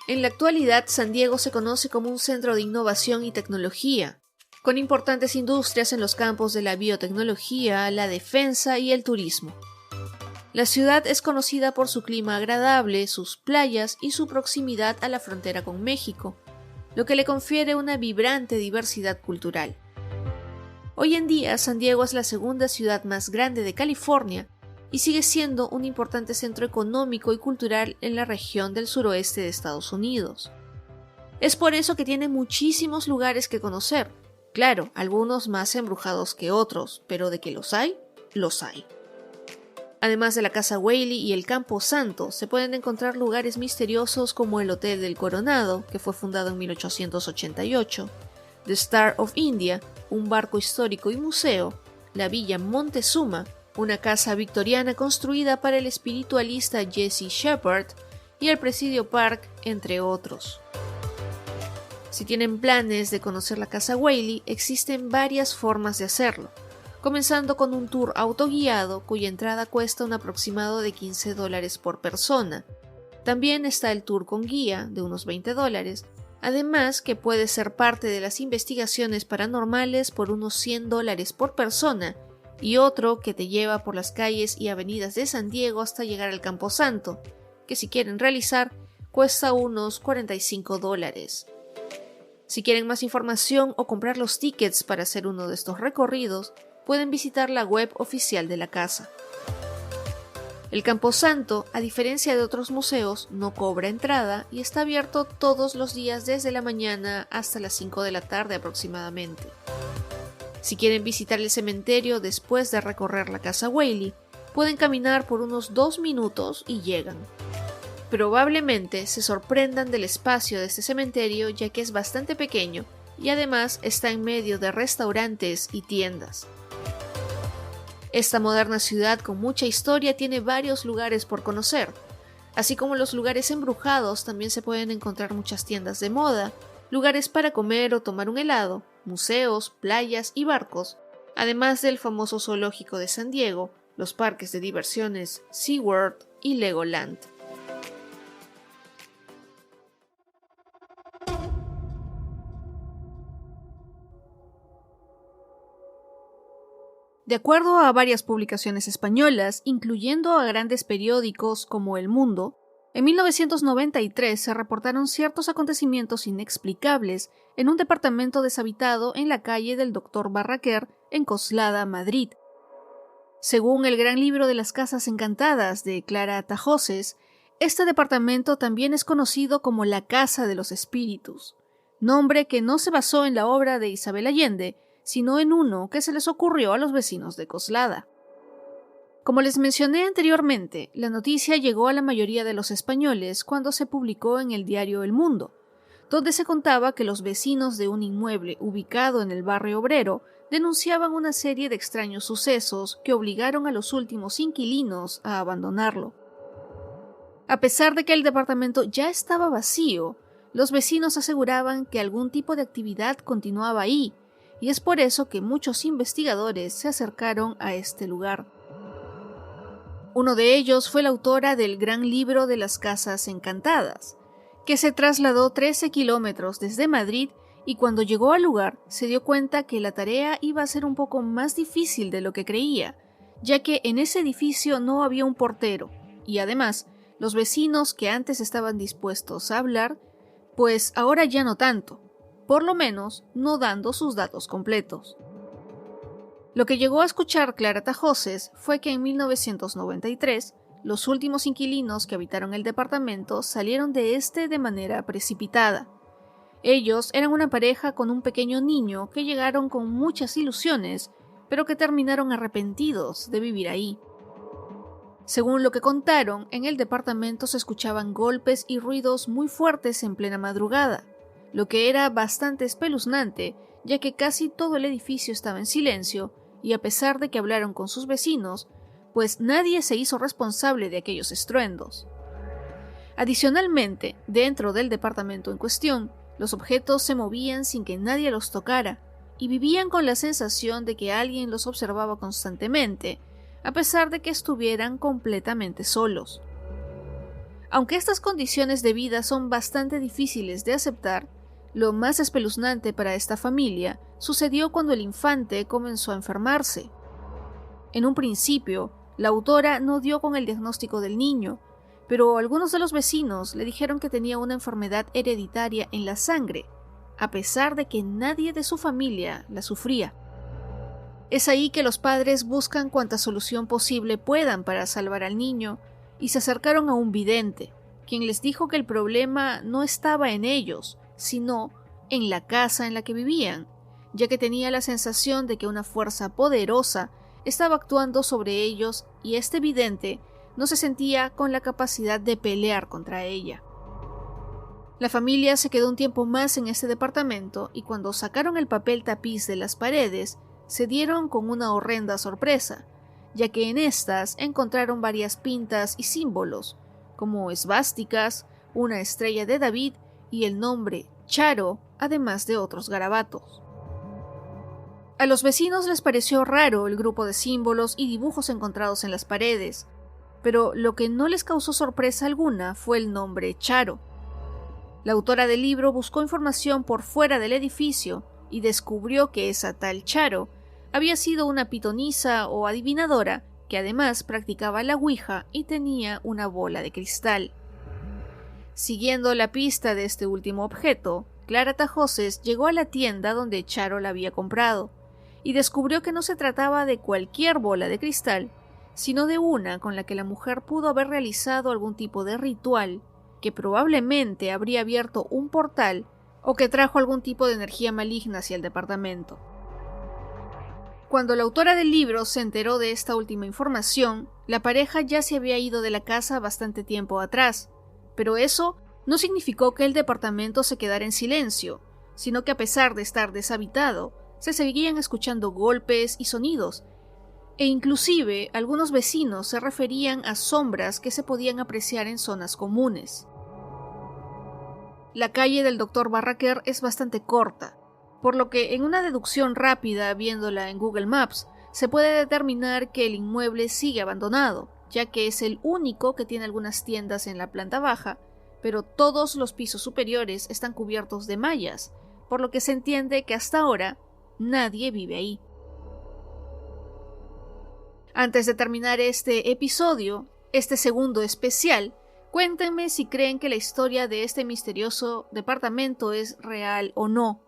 En la actualidad, San Diego se conoce como un centro de innovación y tecnología, con importantes industrias en los campos de la biotecnología, la defensa y el turismo. La ciudad es conocida por su clima agradable, sus playas y su proximidad a la frontera con México, lo que le confiere una vibrante diversidad cultural. Hoy en día, San Diego es la segunda ciudad más grande de California y sigue siendo un importante centro económico y cultural en la región del suroeste de Estados Unidos. Es por eso que tiene muchísimos lugares que conocer. Claro, algunos más embrujados que otros, pero de que los hay, los hay. Además de la Casa Whaley y el Campo Santo, se pueden encontrar lugares misteriosos como el Hotel del Coronado, que fue fundado en 1888, The Star of India, un barco histórico y museo, la Villa Montezuma, una casa victoriana construida para el espiritualista Jesse Shepard, y el Presidio Park, entre otros. Si tienen planes de conocer la Casa Whaley, existen varias formas de hacerlo, comenzando con un tour autoguiado cuya entrada cuesta un aproximado de $15 por persona. También está el tour con guía, de unos $20, además que puede ser parte de las investigaciones paranormales por unos $100 por persona, y otro que te lleva por las calles y avenidas de San Diego hasta llegar al Camposanto, que si quieren realizar cuesta unos $45. Si quieren más información o comprar los tickets para hacer uno de estos recorridos, pueden visitar la web oficial de la casa. El Camposanto, a diferencia de otros museos, no cobra entrada y está abierto todos los días desde la mañana hasta las 5 de la tarde aproximadamente. Si quieren visitar el cementerio después de recorrer la Casa Whaley, pueden caminar por unos 2 minutos y llegan. Probablemente se sorprendan del espacio de este cementerio, ya que es bastante pequeño y además está en medio de restaurantes y tiendas. Esta moderna ciudad con mucha historia tiene varios lugares por conocer. Así como los lugares embrujados, también se pueden encontrar muchas tiendas de moda, lugares para comer o tomar un helado, museos, playas y barcos, además del famoso zoológico de San Diego, los parques de diversiones SeaWorld y Legoland. De acuerdo a varias publicaciones españolas, incluyendo a grandes periódicos como El Mundo, en 1993 se reportaron ciertos acontecimientos inexplicables en un departamento deshabitado en la calle del Dr. Barraquer, en Coslada, Madrid. Según el gran libro de las casas encantadas de Clara Tajoses, este departamento también es conocido como la Casa de los Espíritus, nombre que no se basó en la obra de Isabel Allende, sino en uno que se les ocurrió a los vecinos de Coslada. Como les mencioné anteriormente, la noticia llegó a la mayoría de los españoles cuando se publicó en el diario El Mundo, donde se contaba que los vecinos de un inmueble ubicado en el barrio obrero denunciaban una serie de extraños sucesos que obligaron a los últimos inquilinos a abandonarlo. A pesar de que el departamento ya estaba vacío, los vecinos aseguraban que algún tipo de actividad continuaba ahí, y es por eso que muchos investigadores se acercaron a este lugar. Uno de ellos fue la autora del gran libro de las casas encantadas, que se trasladó 13 kilómetros desde Madrid y cuando llegó al lugar se dio cuenta que la tarea iba a ser un poco más difícil de lo que creía, ya que en ese edificio no había un portero, y además los vecinos que antes estaban dispuestos a hablar, pues ahora ya no tanto, por lo menos no dando sus datos completos. Lo que llegó a escuchar Clara Tajoses fue que en 1993 los últimos inquilinos que habitaron el departamento salieron de este de manera precipitada. Ellos eran una pareja con un pequeño niño que llegaron con muchas ilusiones, pero que terminaron arrepentidos de vivir ahí. Según lo que contaron, en el departamento se escuchaban golpes y ruidos muy fuertes en plena madrugada, lo que era bastante espeluznante, ya que casi todo el edificio estaba en silencio, y a pesar de que hablaron con sus vecinos, pues nadie se hizo responsable de aquellos estruendos. Adicionalmente, dentro del departamento en cuestión, los objetos se movían sin que nadie los tocara, y vivían con la sensación de que alguien los observaba constantemente, a pesar de que estuvieran completamente solos. Aunque estas condiciones de vida son bastante difíciles de aceptar, lo más espeluznante para esta familia sucedió cuando el infante comenzó a enfermarse. En un principio, la autora no dio con el diagnóstico del niño, pero algunos de los vecinos le dijeron que tenía una enfermedad hereditaria en la sangre, a pesar de que nadie de su familia la sufría. Es ahí que los padres buscan cuanta solución posible puedan para salvar al niño y se acercaron a un vidente, quien les dijo que el problema no estaba en ellos, sino en la casa en la que vivían, ya que tenía la sensación de que una fuerza poderosa estaba actuando sobre ellos y este vidente no se sentía con la capacidad de pelear contra ella. La familia se quedó un tiempo más en este departamento y cuando sacaron el papel tapiz de las paredes, se dieron con una horrenda sorpresa, ya que en estas encontraron varias pintas y símbolos, como esvásticas, una estrella de David y el nombre Charo, además de otros garabatos. A los vecinos les pareció raro el grupo de símbolos y dibujos encontrados en las paredes, pero lo que no les causó sorpresa alguna fue el nombre Charo. La autora del libro buscó información por fuera del edificio y descubrió que esa tal Charo había sido una pitonisa o adivinadora que además practicaba la ouija y tenía una bola de cristal. Siguiendo la pista de este último objeto, Clara Tajoses llegó a la tienda donde Charo la había comprado y descubrió que no se trataba de cualquier bola de cristal, sino de una con la que la mujer pudo haber realizado algún tipo de ritual que probablemente habría abierto un portal o que trajo algún tipo de energía maligna hacia el departamento. Cuando la autora del libro se enteró de esta última información, la pareja ya se había ido de la casa bastante tiempo atrás, pero eso no significó que el departamento se quedara en silencio, sino que a pesar de estar deshabitado, se seguían escuchando golpes y sonidos, e inclusive algunos vecinos se referían a sombras que se podían apreciar en zonas comunes. La calle del Dr. Barraquer es bastante corta, por lo que en una deducción rápida viéndola en Google Maps se puede determinar que el inmueble sigue abandonado, ya que es el único que tiene algunas tiendas en la planta baja, pero todos los pisos superiores están cubiertos de mallas, por lo que se entiende que hasta ahora nadie vive ahí. Antes de terminar este episodio, este segundo especial, cuéntenme si creen que la historia de este misterioso departamento es real o no.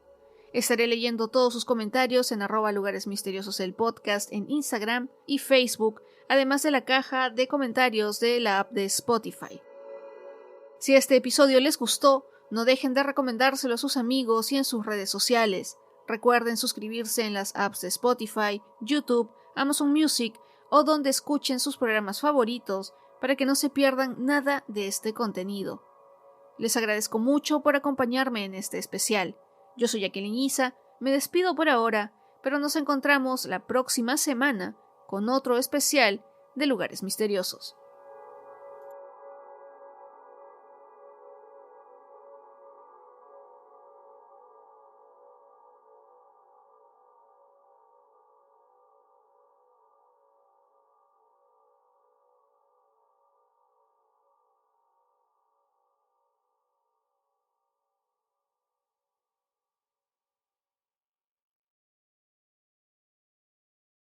Estaré leyendo todos sus comentarios en @lugaresmisteriosos el podcast en Instagram y Facebook, además de la caja de comentarios de la app de Spotify. Si este episodio les gustó, no dejen de recomendárselo a sus amigos y en sus redes sociales. Recuerden suscribirse en las apps de Spotify, YouTube, Amazon Music o donde escuchen sus programas favoritos para que no se pierdan nada de este contenido. Les agradezco mucho por acompañarme en este especial. Yo soy Jacqueline Isa, me despido por ahora, pero nos encontramos la próxima semana con otro especial de Lugares Misteriosos.